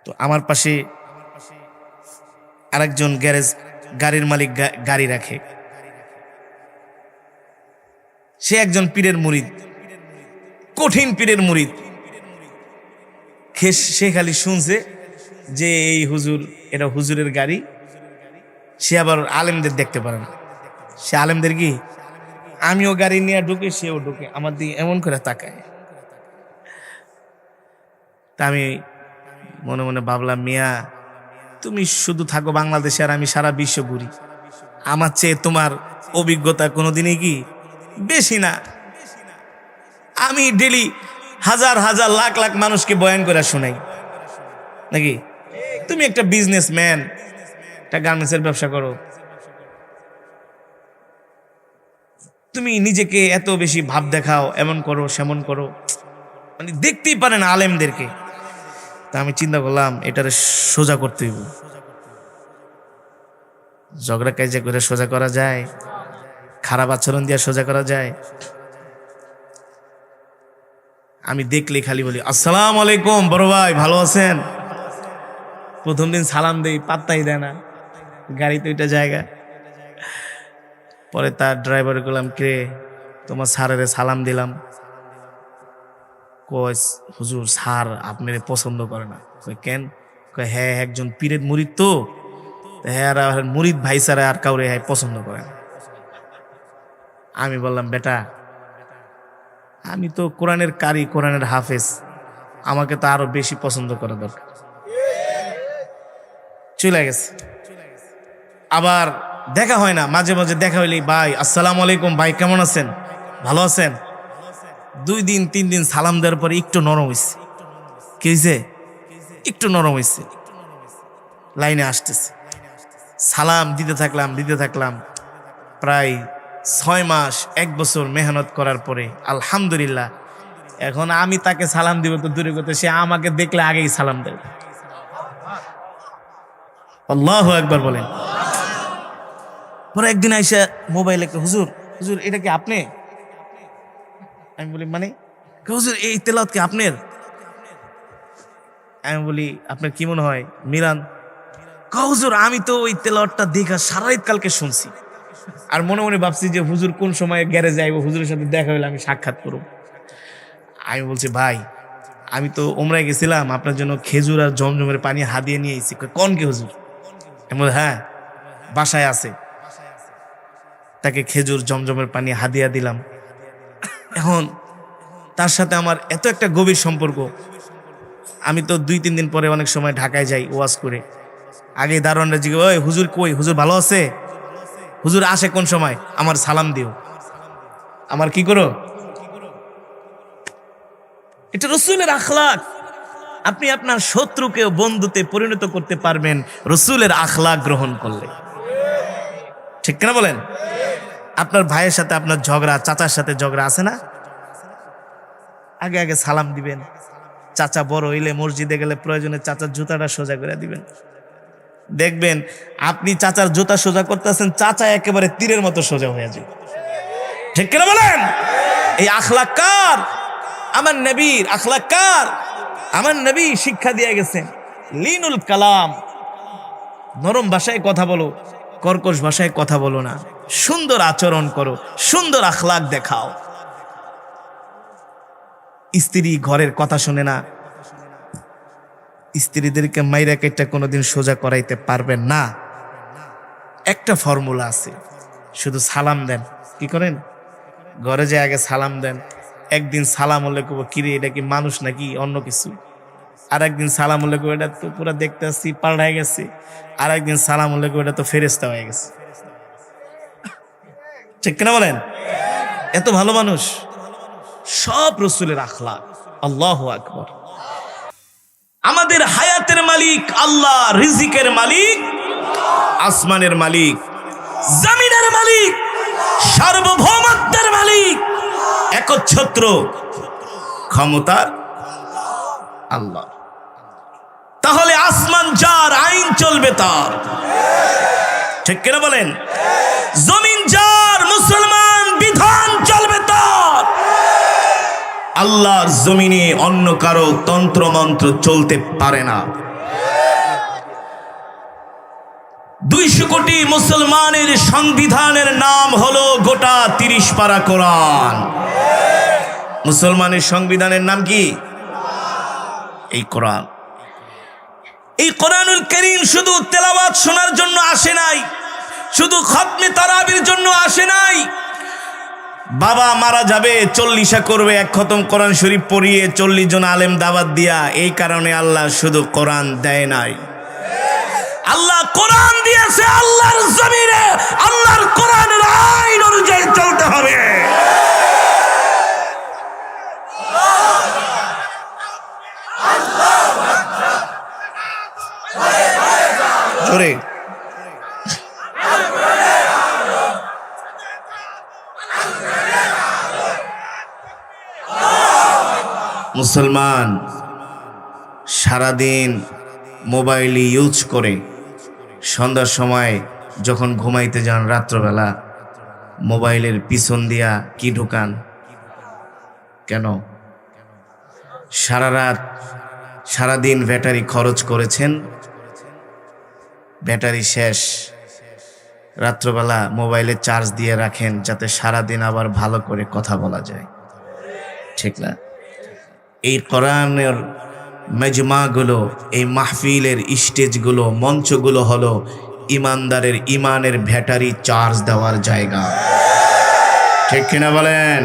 তো আমার পাশে আরেকজন গাড়ির মালিক গাড়ি রাখে, সে একজন পীরের মুরিদ, কঠিন পীরের মুরিদ। সে খালি শুনছে যে এই হুজুর, এটা হুজুরের গাড়ি। সে আবার আলেমদের দেখতে পারে না। সে আলেমদের কি, আমিও গাড়ি নিয়ে ঢুকে, সেও ঢুকে, আমার দিকে এমন করে তাকায়। তা আমি মনে মনে ভাবলাম, মিয়া তুমি শুধু থাকো বাংলাদেশে আর আমি সারা বিশ্ব ঘুরি, আমার চেয়ে তোমার অভিজ্ঞতা কোনোদিনই কি বেশি না? আমি ডেলি হাজার হাজার লাখ লাখ মানুষকে বয়ান করে শোনাই নাকি? তুমি একটা বিজনেসম্যান, একটা গার্মেন্টসের ব্যবসা করো, তুমি নিজেকে এত বেশি ভাব দেখাও, এমন করো সেমন করো, মানে দেখতেই পারে না আলেমদেরকে। তা আমি চিন্তা করলাম এটারে সোজা করতে হইব। ঝগড়া কাজে করে সোজা করা যায়? খারাপ আচরণ দিয়ে সোজা করা যায়? আমি দেখলে খালি বলি আসসালামু আলাইকুম বড় ভাই, ভালো আছেন? প্রথম দিন সালাম দেই, পাত্তাই দেয় না, গাড়িতে ওইটা জায়গা। পরে তার ড্রাইভার বললাম, কে তোমার স্যারের সালাম দিলাম। কয় হুজুর স্যার আপনার পছন্দ করে না। কয় কেন? কয় হ্যাঁ একজন পীরের মুরিদ তো, হ্যাঁ আর মুরিদ ভাই স্যার আর কাউরে হ্যাঁ পছন্দ করে না। আমি বললাম, বেটা আমি তো কোরআনের কারি, কোরআনের হাফেজ, আমাকে তো আরো বেশি পছন্দ করা দরকার। চলে গেছে। আবার দেখা হয় না, মাঝে মাঝে দেখা হইলেই ভাই আসসালামু আলাইকুম, ভাই কেমন আছেন, ভালো আছেন? 2 দিন 3 দিন সালাম দেওয়ার পরে একটু নরম হয়েছে। কি হয়েছে? একটু নরম হয়েছে। লাইনে আসতেছে, সালাম দিতে থাকলাম। প্রায় 6 মাস 1 বছর মেহনত করার পরে আলহামদুলিল্লাহ এখন আমি তাকে সালাম দিব তো দূরে কথা, সে আমাকে দেখলে আগেই সালাম দেয়। আল্লাহু আকবার বলেন। পরে একদিন আইসা মোবাইলে, হুজুর হুজুর এটা কি আপনি? আমি বলি মানে? হুজুর এই তেলাওয়াত কি আপনার? আমি বলি আপনার কি মনে হয় মিলান? হুজুর আমি তো ওই তেলাওয়াতটা দেখা সারা রাত কালকে শুনছি, আর মনে মনে ভাবছি যে হুজুর কোন সময় গ্যারেজে আইব, হুজুরের সাথে দেখা হইলে আমি সাক্ষাৎ করব। আমি বলছি ভাই আমি তো ওমরায় গেছিলাম, আপনার জন্য খেজুর আর জমজমের পানি হাদিয়ে নিয়ে এসেছি। কোন কি হুজুর? আমি বলি হ্যাঁ বাসায় আছে। তাকে খেজুর জমজমের পানি হাদিয়া দিলাম। এখন তার সাথে আমার এত একটা গভীর সম্পর্ক, আমি তো 2-3 দিন পরে অনেক সময় ঢাকায় যাই ওয়াজ করে। আগে দারোয়ানরা জিজ্ঞেস, ওই হুজুর কই, হুজুর ভালো আছে, হুজুর আসে কোন সময়, আমার সালাম দিও, আমার কি করো। এটা রাসূলের আখলাক। আপনি আপনার শত্রুকে বন্ধুতে পরিণত করতে পারবেন রাসূলের আখলাক গ্রহণ করলে। ঠিক কিনা বলেন? আপনার ভাইয়ের সাথে আপনার ঝগড়া, চাচার সাথে ঝগড়া আছে না? আগে আগে সালাম দিবেন। চাচা বড় হইলে মসজিদে গেলে প্রয়োজনে চাচার জুতাটা সোজা করে দিবেন। দেখবেন আপনি চাচার জুতা সোজা করতেছেন, চাচা একেবারে তীরের মতো সোজা হয়ে যাবে। ঠিক কিনা বলেন? এই আখলাক কার? আমার নবীর আখলাক কার? আমার নবী শিক্ষা দিয়ে গেছেন লিনুল কালাম, নরম ভাষায় কথা বলো, কর্কশ ভাষায় কথা বলো না, সুন্দর আচরণ করো, সুন্দর আখলাক দেখাও। স্ত্রী ঘরের কথা শুনে না, স্ত্রীদেরকে মাইরা কেটে কোনোদিন সোজা করাইতে পারবেন না। একটা ফর্মুলা আছে, শুধু সালাম দেন। কি করেন? ঘরে যে আগে সালাম দেন। একদিন সালাম হলে কব কিরে এটা কি মানুষ নাকি অন্য কিছু, আর একদিন সালাম হলে কব এটা তো পুরা দেখতে আসছি পাল্টাই গেছে, আর একদিন সালাম হলে কব এটা তো ফেরেশতা হয়ে গেছে। ঠিক কিনা বলেন? এত ভালো মানুষ, সব রাসূলের আখলাক। আল্লাহু আকবার। আমাদের হায়াতের মালিক আল্লাহ, রিজিকের মালিক, আসমানের মালিক, জমিনের মালিক, সার্বভৌমত্বের মালিক, একচ্ছত্র ক্ষমতার আল্লাহ। তাহলে আসমান যার, আইন চলবে তার। ঠিক কিনা বলেন? জমিন যার, মুসলমান, বিধান চলবে তার। আল্লাহর জমিনে অন্য কারো তন্ত্র মন্ত্র চলতে পারে না। 200 কোটি মুসলমানের সংবিধানের নাম হলো গোটা 30 পারা কোরআন। মুসলমানের সংবিধানের নাম কি? এই কোরআন। এই কোরআনুল কারীম শুধু তেলাওয়াত শোনার জন্য আসে নাই, শুধু খতমে তারাবির জন্য আসে নাই। বাবা মারা যাবে, 40 করবে, এক খতম কোরআন শরীফ পড়িয়ে 40 জন আলেম দাওয়াত দিয়া, এই কারণে আল্লাহ শুধু কোরআন দেয় নাই। আল্লাহ কোরআন দিয়েছে আল্লাহর জমিনে, আল্লাহর কোরআনের আইন অনুযায়ী চলতে হবে। জোরে মুসলমান সারাদিন মোবাইল ইউজ করে সন্ধ্যার সময় যখন ঘুমাইতে যান, রাত্রবেলা মোবাইলের পিছন দিয়া কি ঢুকান? কেন? সারা রাত সারাদিন ব্যাটারি খরচ করেছেন, ব্যাটারি শেষ, রাত্রবেলা মোবাইলে চার্জ দিয়ে রাখেন যাতে সারাদিন আবার ভালো করে কথা বলা যায়, ঠিক না? এই কোরআনের মেজমাগুলো, এই মাহফিলের স্টেজগুলো, মঞ্চগুলো হলো ইমানদারের ইমানের ব্যাটারি চার্জ দেওয়ার জায়গা, ঠিক কিনা বলেন?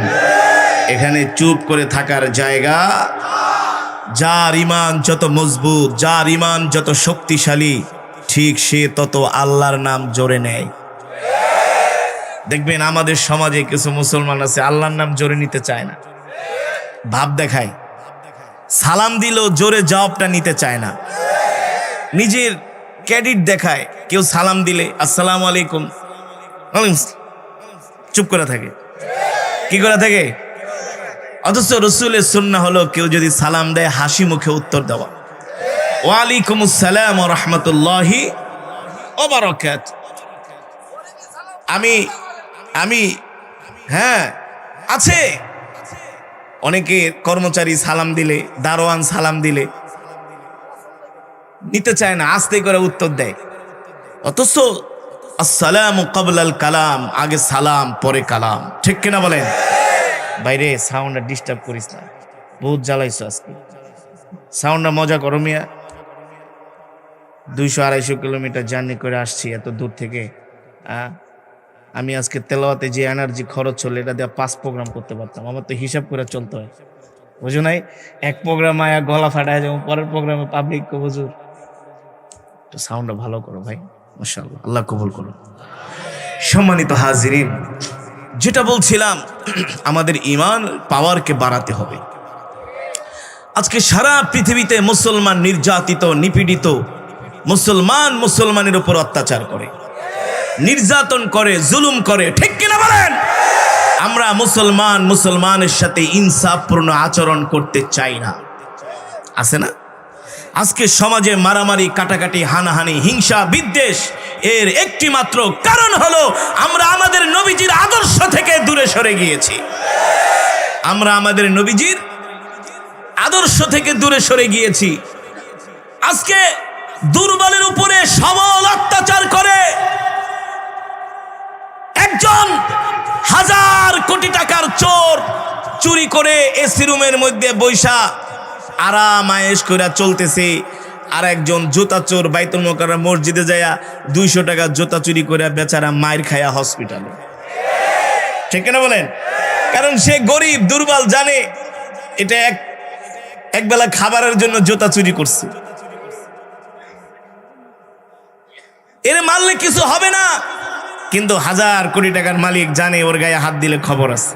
এখানে চুপ করে থাকার জায়গা। যার ইমান যত মজবুত, যার ইমান যত শক্তিশালী, ঠিক সে তত আল্লাহর নাম জোরে নেয়। দেখবেন আমাদের সমাজে কিছু মুসলমান আছে আল্লাহর নাম জোরে নিতে চায় না, ভাব দেখায়, সালাম দিল জোরে জবাবটা নিতে চায় না, নিজের ক্রেডিট দেখায়। কেউ সালাম দিলে আসসালামু আলাইকুম, চুপ করে থাকে। কি করে থাকে? অথচ রসুলের সুন্নাহ হলো কেউ যদি সালাম দেয় হাসি মুখে উত্তর দেওয়া, ওয়ালাইকুম আসসালাম ওয়া রাহমাতুল্লাহি ওয়া বারাকাতুহু। আমি হ্যাঁ আছে অনেকে কর্মচারী সালাম দিলে, দারোয়ান সালাম দিলে নিতে চায় না, আস্তে করে উত্তর দেয়। অথচ আসসালামু ক্বাবলাল কালাম, আগে সালাম পরে কালাম, ঠিক কিনা বলেন? বাইরে সাউন্ডটা ডিস্টার্ব করিস না, বহুত জ্বালাইছো আজকে। সাউন্ডটা মজা করো মিয়া, 200-250 কিলোমিটার জার্নি করে আসছি এত দূর থেকে। আমি আজকে তেলাওয়াতে যে এনার্জি খরচ হলো এটা দিয়ে 5 প্রোগ্রাম করতে পারতাম। আমার তো হিসাব করে চলতে হয়, বুঝো নাই? এক প্রোগ্রাম আয়া গলা ফাটায় যাবো, পরের প্রোগ্রামে পাবলিক কো হুজুর তো সাউন্ডটা ভালো করো ভাই, মাশাআল্লাহ, আল্লাহ কবুল করুন। সম্মানিত হাজিরিন, যেটা বলছিলাম, আমাদের ঈমান পাওয়ারকে বাড়াতে হবে। আজকে সারা পৃথিবীতে মুসলমান নির্যাতিত, নিপীড়িত, মুসলমানের উপর অত্যাচার করে, নির্যাতন করে, জুলুম করে, ঠিক কিনা বলেন? আমরা মুসলমানের সাথে ইনসাফপূর্ণ আচরণ করতে চাই না, আছে না? আজকে সমাজে মারামারি, কাটাকাটি, হানাহানি, হিংসা, বিদ্বেষ, এর একটি মাত্র কারণ হলো আমরা আমাদের নবীজির আদর্শ থেকে দূরে সরে গিয়েছি। আমরা আমাদের নবীজির আদর্শ থেকে দূরে সরে গিয়েছি। আজকে দুর্বলের উপরে সবল অত্যাচার করে, একজন 1000 কোটি টাকার চোর চুরি করে এসি রুমের মধ্যে বৈশা আরাম আয়েশ করে চলতেছে, আর একজন জুতা চোর বাইতুল মুকাররম মসজিদে যায়া 200 টাকা জুতা চুরি করে বেচারা মায়ের খায়া হসপিটালে, ঠিক না বলেন? কারণ সে গরিব, দুর্বল, জানে এটা একবেলা খাবারের জন্য জুতা চুরি করছে, এর মারলে কিছু হবে না। কিন্তু 1000 কোটি টাকার মালিক জানে ওর গায়ে হাত দিলে খবর আছে।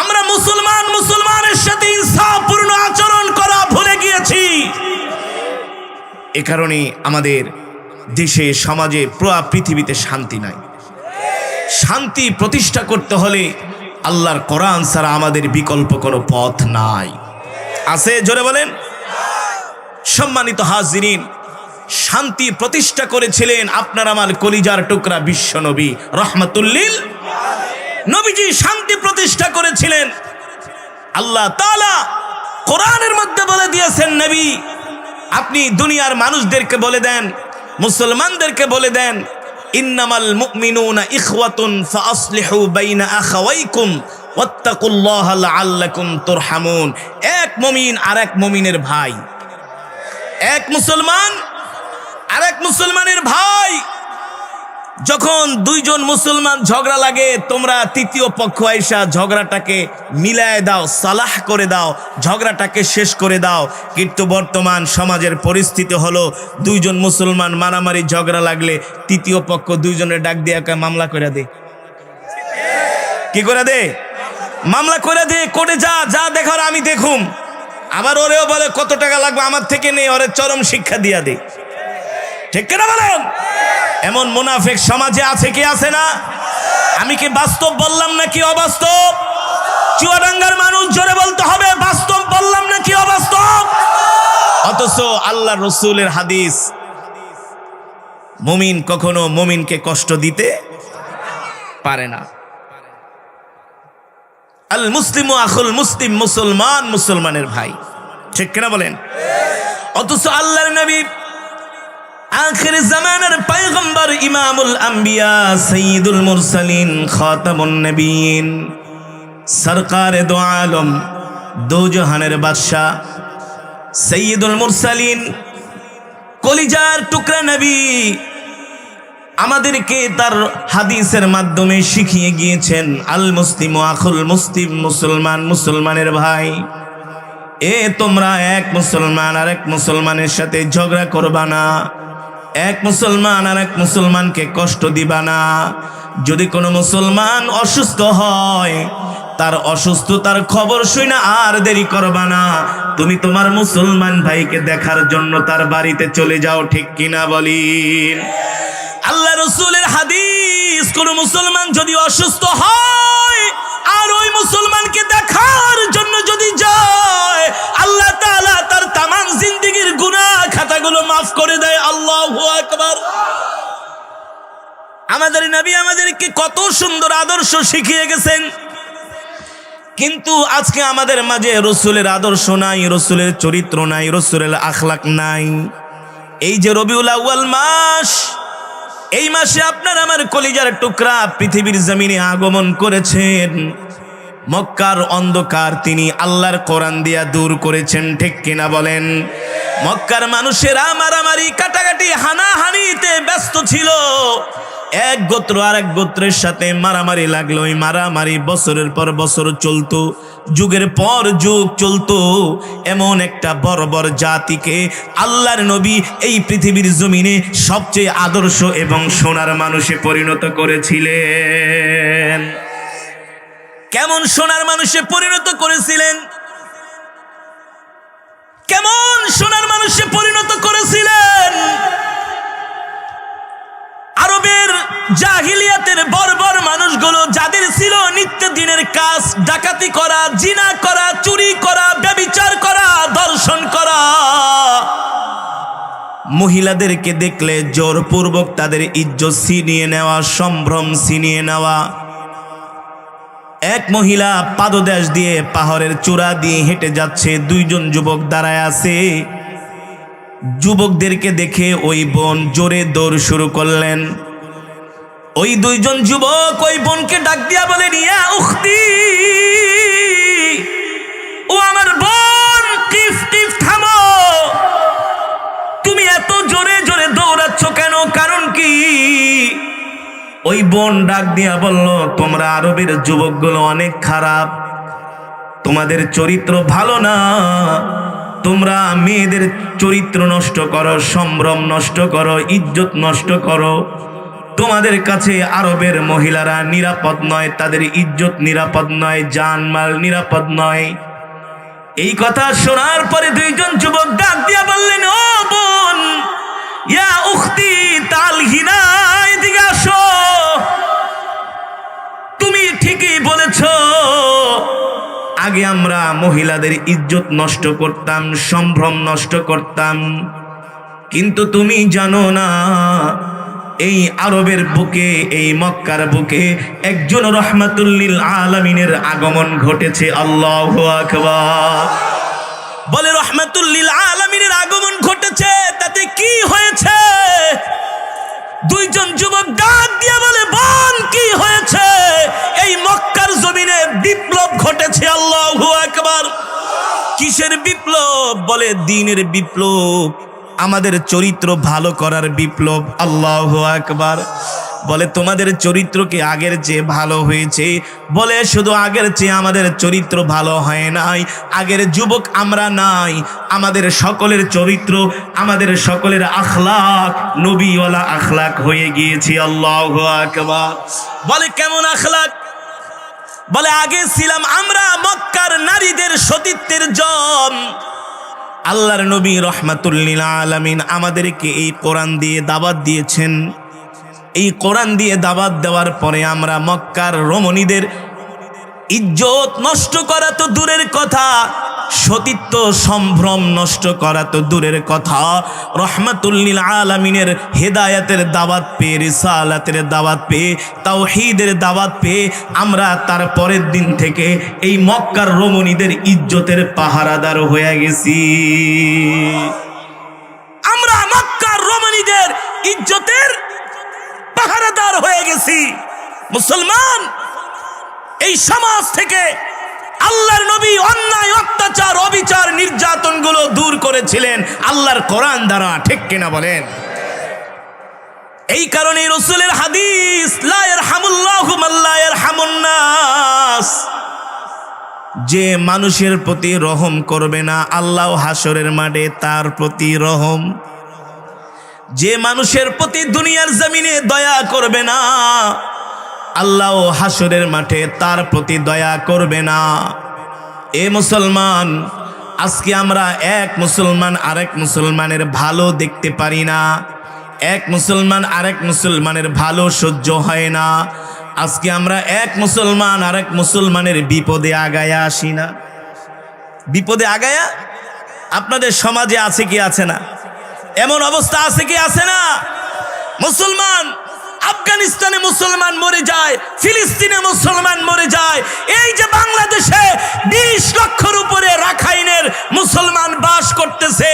আমরা মুসলমানের সাথে ইনসাফপূর্ণ আচরণ করা ভুলে গিয়েছি। এ কারণে আমাদের দেশে, সমাজে, পুরো পৃথিবীতে শান্তি নাই। শান্তি প্রতিষ্ঠা করতে হলে আল্লাহর কোরআন ছাড়া আমাদের বিকল্প কোনো পথ নাই। আছে? জোরে বলেন। সম্মানিত হাজিরিন, শান্তি প্রতিষ্ঠা করেছিলেন আপনার আমার কলিজার টুকরা বিশ্ব নবী রহমাতুল্লিল নবীজি। শান্তি প্রতিষ্ঠা করেছিলেন। আল্লাহ তাআলা কোরআনের মধ্যে বলে দিয়েছেন, নবী আপনি দুনিয়ার মানুষদেরকে বলে দেন, মুসলমানদেরকে বলে দেন, ইন্নামাল মুমিনুনা ইখওয়াতুন ফাআসলিহু বাইনা আখাওয়াইকুম ওয়াত্তাকুল্লাহা লাআল্লাকুম তুরহামুন। এক মুমিন আরেক মুমিনের ভাই, এক মুসলমান আরেক মুসলমানের ভাই। যখন দুইজন মুসলমান ঝগড়া লাগে, তোমরা তৃতীয় পক্ষ আইসা ঝগড়াটাকে মিলায় দাও, সালাহ করে দাও, ঝগড়াটাকে শেষ করে দাও। কিন্তু বর্তমান সমাজের পরিস্থিতি হলো, দুইজন মুসলমান মারামারি ঝগড়া লাগলে তৃতীয় পক্ষ দুইজনের ডাক দিয়ে মামলা করে দে। কি করে দে? মামলা করে দে, কোর্টে যা যা দেখার আমি দেখুম। আবার ওরেও বলে কত টাকা লাগবে আমার থেকে নেই, ওরে চরম শিক্ষা দিয়া দে। ঠিক কিনা বলেন? এমন মুনাফিক সমাজে আছে কি আছে না? আমি কি বাস্তব বললাম নাকি অবাস্তব? চুয়াডাঙ্গার মানুষ জোরে বলতে হবে, বাস্তব বললাম নাকি অবাস্তব? অথচ আল্লাহ রসুলের হাদিস, মুমিন কখনো মুমিনকে কষ্ট দিতে পারে না। আল মুসলিমু আখুল মুসলিম, মুসলমান মুসলমানের ভাই। ঠিক কিনা বলেন? অথচ আল্লাহর নবী, আখির জামানার পয়গম্বর, ইমামুল আম্বিয়া, সাইয়্যিদুল মুরসালিন, খাতামুন নবিয়্যিন, সরকারে দো আলম, দো জাহানের বাদশা, সাইয়্যিদুল মুরসালিন, কলিজার টুকরা নবী আমাদেরকে তার হাদিসের মাধ্যমে শিখিয়ে গিয়েছেন, আল মুসলিমু আখুল মুসলিম, মুসলমান মুসলমানের ভাই। তোমরা এক মুসলমান আর এক মুসলমানের সাথে ঝগড়া করবা না, এক মুসলমান আর এক মুসলমানকে কষ্ট দিবা না। যদি কোনো মুসলমান অসুস্থ হয়, তার অসুস্থতার খবর শুনে আর দেরি করবা না, তুমি তোমার মুসলমান ভাইকে দেখার জন্য তার বাড়িতে চলে যাও। ঠিক কিনা বলেন? আল্লাহ রসুলের হাদিস, কোন মুসলমান যদি অসুস্থ হয় আর ওই মুসলমানকে দেখার জন্য যদি যায়, আল্লাহ তাআলা তার তামাম জিন্দেগীর গুনাহ খাতাগুলো মাফ করে দেয়। আল্লাহু আকবার। আমাদের নবী আমাদেরকে কত সুন্দর আদর্শ শিখিয়ে গেছেন, কিন্তু আজকে আমাদের মাঝে রসুলের আদর্শ নাই, রসুলের চরিত্র নাই, রসুলের আখলাক নাই। এই যে রবিউল আউয়াল মাস, এই মাসে আপনার আমার কলিজার টুকরা পৃথিবীর জমিনে আগমন করেছেন। মক্কার অন্ধকার তিনি আল্লাহর কোরআন দিয়া দূর করেছেন। ঠিক কিনা বলেন? মক্কার মানুষেরা মারামারি কাটাকাটি হানাহানিতে ব্যস্ত ছিল। এক গোত্র আর এক গোত্রের সাথে মারামারি লাগলো। ওই মারামারি বছরের পর বছর চলতো, যুগের পর যুগ চলতো। এমন একটা বর্বর জাতিকে আল্লাহর নবী এই পৃথিবীর জমিনে সবচেয়ে আদর্শ এবং সোনার মানুষে পরিণত করেছিলেন। কেমন সোনার মানুষে পরিণত করেছিলেন? কেমন সোনার মানুষে পরিণত করেছিলেন? আরবের জাহিলিয়াতের বর্বর মানুষগুলো, যাদের ছিল নিত্যদিনের কাজ ডাকাতি করা, জিনা করা, চুরি করা, ব্যভিচার করা, ধর্ষণ করা, মহিলাদেরকে দেখলে জোরপূর্বক তাদের ইজ্জত ছিনিয়ে নেওয়া, সম্ভ্রম ছিনিয়ে নেওয়া। এক মহিলা পাদদেশ দিয়ে পাহাড়ের চূড়া দিয়ে হেঁটে যাচ্ছে, দুইজন যুবক দাঁড়ায় আছে। যুবকদেরকে দেখে ওই বোন জোরে দৌড় শুরু করলেন। ওই দুইজন যুবক ওই বোনকে ডাক দিয়া বলেন, ইয়া উখতি, ও আমার বোন, কিফ কিফ, থামো, তুমি এত জোরে জোরে দৌড়াচ্ছ কেন? কারণ কি? ওই বোন ডাক দিয়া বলল, তোমরা আরবের যুবকগুলো অনেক খারাপ, তোমাদের চরিত্র ভালো না, তোমরা মেয়েদের চরিত্র নষ্ট করো, সম্ভ্রম নষ্ট করো, ইজ্জত নষ্ট করো। তোমাদের কাছে আরবের মহিলারা নিরাপদ নয়, তাদের ইজ্জত নিরাপদ নয়, জানমাল নিরাপদ নয়। এই কথা শোনার পরে দুইজন যুবক ডাক দিয়া বললেন, ও বোন, ইয়া উখতি তালহিনা, এদিকে আসো, তুমি ঠিকই বলেছ। আগে আমরা মহিলাদের ইজ্জত নষ্ট করতাম, সম্ভ্রম নষ্ট করতাম, কিন্তু তুমি জানো না, এই আরবের বুকে, এই মক্কার বুকে একজন রহমাতুল লিল আলামিনের আগমন ঘটেছে। আল্লাহু আকবার। বলে, রহমাতুল লিল আলামিনের আগমন ঘটেছে, তাতে কি হয়েছে? দুইজন যুবক ডাক দিয়ে বলে, বোন, কি হয়েছে? এই মক্কার জমিনে বিপ্লব ঘটেছে। আল্লাহু আকবার। কিসের বিপ্লব? বলে দ্বীনের বিপ্লব, আমাদের চরিত্র ভালো করার বিপ্লব। আল্লাহু আকবার। বলে তোমাদের চরিত্র কি আগের চেয়ে ভালো হয়েছে? বলে শুধু আগের চেয়ে আমাদের চরিত্র ভালো হয় নাই, আগের যুবক আমরা নাই, আমাদের সকলের চরিত্র, আমাদের সকলের আখলাক নবীওয়ালা আখলাক হয়ে গিয়েছে। আল্লাহু আকবার। বলে কেমন আখলাক? বলে আগে ছিলাম আমরা মক্কার নারীদের সতীত্বের জম। আল্লাহর নবী রহমাতুল লিল আলামিন আমাদেরকে এই কোরআন দিয়ে দাওয়াত দিয়েছেন। এই কোরআন দিয়ে দাওয়াত দেওয়ার পরে আমরা মক্কার রমণীদের ইজ্জত নষ্ট করা তো দূরের কথা, সতীত্ব সম্ভ্রম নষ্ট করা তো দূরের কথা, রহমাতুল লিল আলামিনের হেদায়েতের দাওয়াত পেয়ে, রিসালাতের দাওয়াত পেয়ে, তাওহীদের দাওয়াত পেয়ে আমরা তার পরের দিন থেকে এই মক্কার রমণীদের ইজ্জতের পাহারাদার হয়ে গেছি। আমরা মক্কার রমণীদের ইজ্জতের পাহারাদার হয়ে গেছি। মুসলমান, এই সমাজ থেকে আল্লাহর নবী অন্যায়, অত্যাচার, অবিচার, নির্যাতন গুলো দূর করেছিলেন আল্লাহর কোরআন দ্বারা। ঠিক কিনা বলেন? এই কারণে রাসূলের হাদিস, লা ইয়ারহামুল্লাহু মান লা ইয়ারহামুন নাস, যে মানুষের প্রতি রহম করবে না আল্লাহ হাসরের মাঠে তার প্রতি রহম। যে মানুষের প্রতি দুনিয়ার জমিনে দয়া করবে না আল্লাহ হাসরের মাঠে তার প্রতি দয়া করবে না। এ মুসলমান, আজকে আমরা এক মুসলমান আরেক মুসলমানের ভালো দেখতে পারি না, এক মুসলমান আরেক মুসলমানের ভালো সহ্য হয় না। আজকে আমরা এক মুসলমান আরেক মুসলমানের বিপদে আগায়া আসি না। বিপদে আগায়া আপনাদের সমাজে আছে কি আছে না? এমন অবস্থা আছে কি আছে না? মুসলমান আফগানিস্তানে মুসলমান মরে যায়, ফিলিস্তিনে মুসলমান মরে যায়, এই যে বাংলাদেশে 20 লক্ষের উপরে রাখাইনের মুসলমান বাস করতেছে,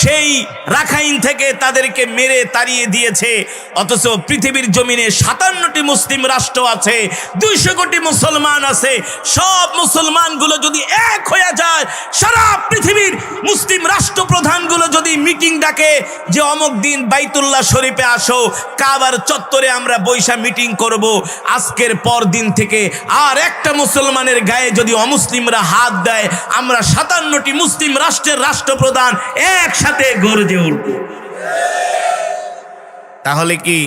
সেই রাখাইন থেকে তাদেরকে মেরে তাড়িয়ে দিয়েছে। অথচ পৃথিবীর জমিনে 57টি মুসলিম রাষ্ট্র আছে, 200 কোটি মুসলমান আছে। সব মুসলমানগুলো যদি এক হয়ে যায়, সারা পৃথিবীর মুসলিম রাষ্ট্রপ্রধানগুলো যদি মিটিং ডাকে যে অমুক দিন বাইতুল্লাহ শরীফে আসো, কাবার চত্বরে আমরা বৈশা মিটিং করব, আজকের পর দিন থেকে আর একটা মুসলমানের গায়ে যদি অমুসলিমরা হাত দেয়, আমরা 57টি মুসলিম রাষ্ট্রের রাষ্ট্রপ্রধান একসাথে গর্জে উঠব। তাহলে কি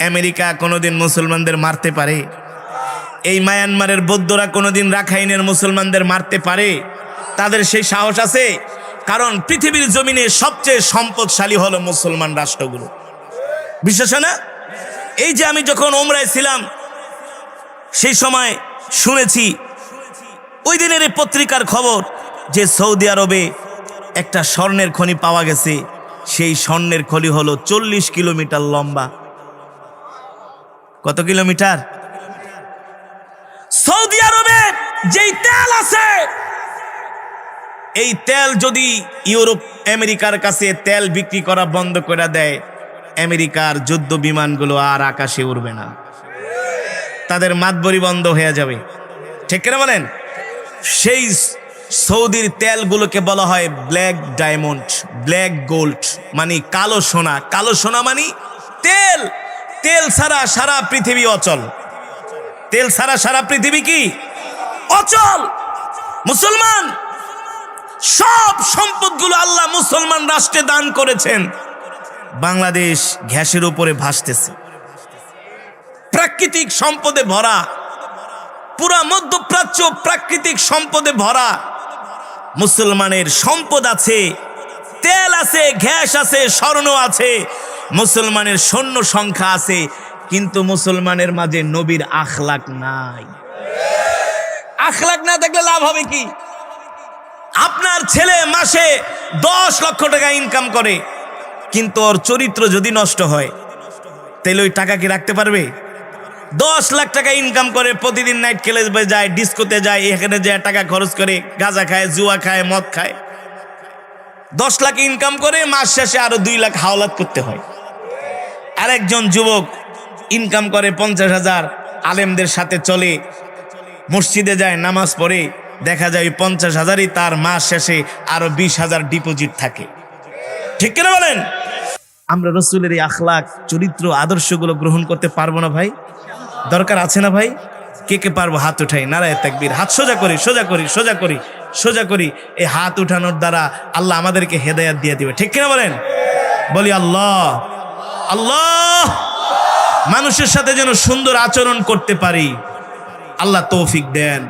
আমেরিকা কোনোদিন মুসলমানদের মারতে পারে? এই মায়ানমারের বৌদ্ধরা কোনোদিন রাখাইনের মুসলমানদের মারতে পারে? তাদের সেই সাহস আছে? কারণ পৃথিবীর জমিনে সবচেয়ে সম্পদশালী হলো মুসলমান রাষ্ট্রগুলো। বিশ্বাস না? এই যে আমি যখন ওমরায় ছিলাম সেই সময় শুনেছি, ওই দিনের পত্রিকার খবর যে সৌদি আরবে একটা স্বর্ণের খনি পাওয়া গেছে। সেই স্বর্ণের খনি হলো 40 কিলোমিটার লম্বা। কত কিলোমিটার? সৌদি আরবে যেই তেল আছে, এই তেল যদি ইউরোপ আমেরিকার কাছে তেল বিক্রি করা বন্ধ করে দেয়, আমেরিকার যুদ্ধ বিমানগুলো আর আকাশে উড়বে না, তাদের মাতবরি বন্ধ হয়ে যাবে। ঠিক কিনা বলেন? সেই সৌদির তেলগুলোকে বলা হয় ব্ল্যাক ডায়মন্ড, ব্ল্যাক গোল্ড, মানে কালো সোনা। কালো সোনা মানে তেল। তেল ছাড়া সারা পৃথিবী অচল। তেল ছাড়া সারা পৃথিবী কি অচল? মুসলমান সব সম্পদগুলো আল্লাহ মুসলমান রাষ্ট্রে দান করেছেন। বাংলাদেশ গ্যাসের উপরে ভাসতেছে, প্রাকৃতিক সম্পদে ভরা, পুরা মধ্যপ্রাচ্য প্রাকৃতিক সম্পদে ভরা। মুসলমানের সম্পদ আছে, তেল আছে, গ্যাস আছে, স্বর্ণ আছে, মুসলমানের সৈন্য সংখ্যা আছে, কিন্তু মুসলমানের মাঝে নবীর আখলাক নাই। আখলাক না থাকলে লাভ হবে কি? আপনার ছেলে মাসে 10 লক্ষ টাকা ইনকাম করে, কিন্তু ওর চরিত্র যদি নষ্ট হয়, তাহলে ওই টাকা কি রাখতে পারবে? 10 লাখ টাকা ইনকাম করে, প্রতিদিন নাইট ক্লাবে যায়, ডিস্কোতে যায়, এখানে যায় টাকা খরচ করে, গাঁজা খায়, জুয়া খায়, মদ খায়। 10 লাখ ইনকাম করে, মাস শেষে আরো 2 লাখ হাওলাত করতে হয়। আরেকজন যুবক ইনকাম করে 50,000, আলেমদের সাথে চলে, মসজিদে যায় নামাজ পড়ে, দেখা যায় 50,000ই তার মাস শেষে আরো 20,000 ডিপোজিট থাকে। ঠিক কিনা বলেন? আমরা রসুলের এই আখলাক, চরিত্র, আদর্শগুলো গ্রহণ করতে পারবো না ভাই? দরকার আছে না ভাই? কে কে পারবো? হাত উঠাই, নারায়ে তাকবীর। হাত সোজা করি, সোজা করি, সোজা করি, সোজা করি। এই হাত উঠানোর দ্বারা আল্লাহ আমাদেরকে হেদায়েত দিয়ে দিবে। ঠিক কিনা বলেন? বলি আল্লাহ আল্লাহ। মানুষের সাথে যেন সুন্দর আচরণ করতে পারি, আল্লাহ তৌফিক দেন,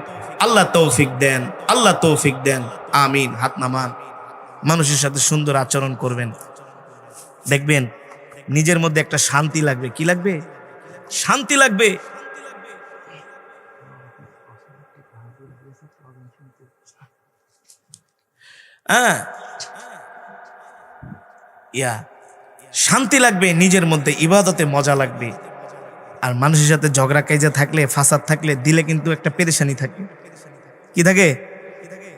আল্লাহ তৌফিক দেন, আল্লাহ তৌফিক দেন। আমিন। হাত নামান। মানুষের সাথে সুন্দর আচরণ করবেন, দেখবেন নিজের মধ্যে একটা শান্তি লাগবে। কি লাগবে? শান্তি লাগবে। হ্যাঁ, শান্তি লাগবে নিজের মধ্যে, ইবাদতে মজা লাগবে। আর মানুষের সাথে ঝগড়া কাইজা থাকলে, ফাসাদ থাকলে দিলে কিন্তু একটা পেরেশানি থাকে। কি থাকে?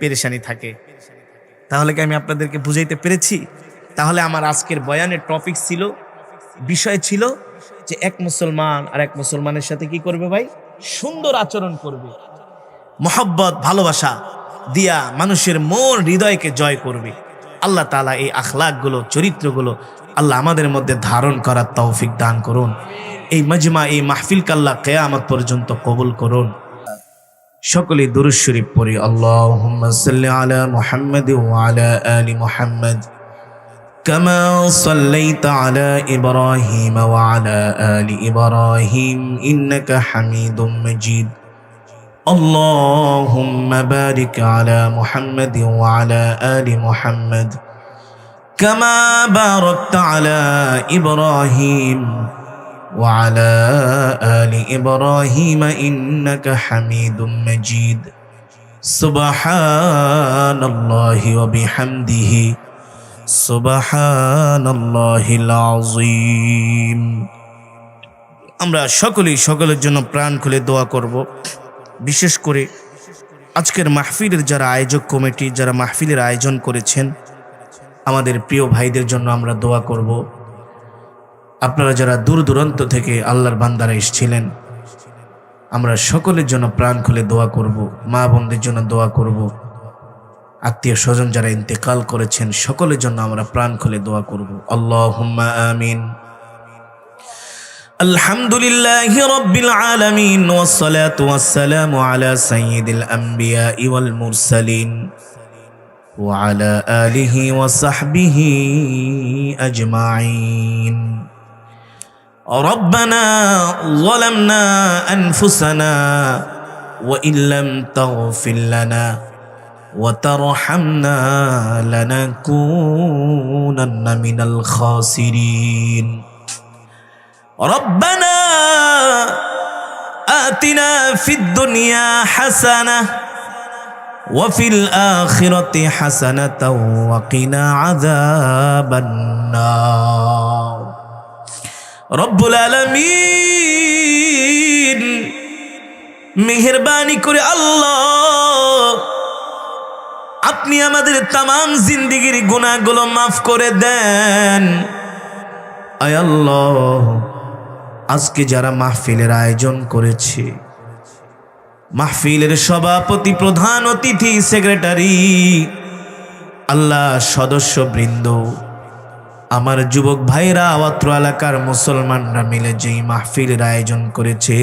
পেরেশানি থাকে। তাহলে কি আমি আপনাদেরকে বুঝাইতে পেরেছি? তাহলে আমার আজকের বয়ানের টপিক ছিল, বিষয় ছিল যে এক মুসলমান আর এক মুসলমানের সাথে কি করবে ভাই? সুন্দর আচরণ করবে, মোহাব্বত, ভালোবাসা দিয়া মানুষের মন, হৃদয়কে জয় করবে। আল্লাহ তাআলা এই আখলাকগুলো, চরিত্রগুলো আল্লাহ আমাদের মধ্যে ধারণ করার তৌফিক দান করুন। এই মজমা, এই মাহফিলকে আল্লাহ কিয়ামত পর্যন্ত কবুল করুন। সকলে দুরূদ শরীফ পড়ি। আল্লাহুম্মা সাল্লি আলা মুহাম্মাদ ওয়া আলা আলি মুহাম্মাদ কামা সাল্লাইতা আলা ইব্রাহিম ওয়া আলা আলি ইব্রাহিম ইন্নাকা হামিদুম মাজিদ। আল্লাহুম্মা বারিক আলা মুহাম্মাদ ওয়া আলা আলি মুহাম্মাদ কামা বারাকতা আলা ইব্রাহিম وعلى آل إبراهيم إنك حميد مجيد سبحان الله وبحمده سبحان الله العظيم। আমরা সকলের জন্য প্রাণ খুলে দোয়া করব। বিশেষ করে আজকের মাহফিলের যারা আয়োজক কমিটি, যারা মাহফিলের আয়োজন করেছেন, আমাদের প্রিয় ভাইদের জন্য আমরা দোয়া করব। আপনারা যারা দূর দূরান্ত থেকে আল্লাহর বান্দারা এসেছিলেন, আমরা সকলের জন্য প্রাণ খুলে দোয়া করব। মা বোনদের জন্য দোয়া করব। আত্মীয় স্বজন যারা ইন্তেকাল করেছেন, সকলের জন্য আমরা প্রাণ খুলে দোয়া করব। আল্লাহুম্মা আমিন। আলহামদুলিল্লাহি রাব্বিল আলামিন ওয়াসসালাতু ওয়াসসালামু আলা সাইয়্যিদিল আমবিয়া ওয়াল মুরসালিন ওয়া আলা আলিহি ওয়া সাহবিহি আজমাইন। ربنا ظلمنا أنفسنا وإن لم تغفر لنا وترحمنا لنكونن من الخاسرين ربنا آتنا في الدنيا حسنة وفي الآخرة حسنة وقنا عذاب النار রব্বুল আলামিন মেহেরবানি করে আল্লাহ আপনি আমাদের तमाम জিন্দেগির গুনাহগুলো মাফ করে দেন। আয় আল্লাহ, আজকে যারা মাহফিলের আয়োজন করেছে, মাহফিলের সভাপতি, প্রধান অতিথি, সেক্রেটারি, আল্লাহ সদস্যবৃন্দ, আমার যুবক ভাইরা, অত্র এলাকার মুসলমানরা মিলে যেই মাহফিলের আয়োজন করেছে,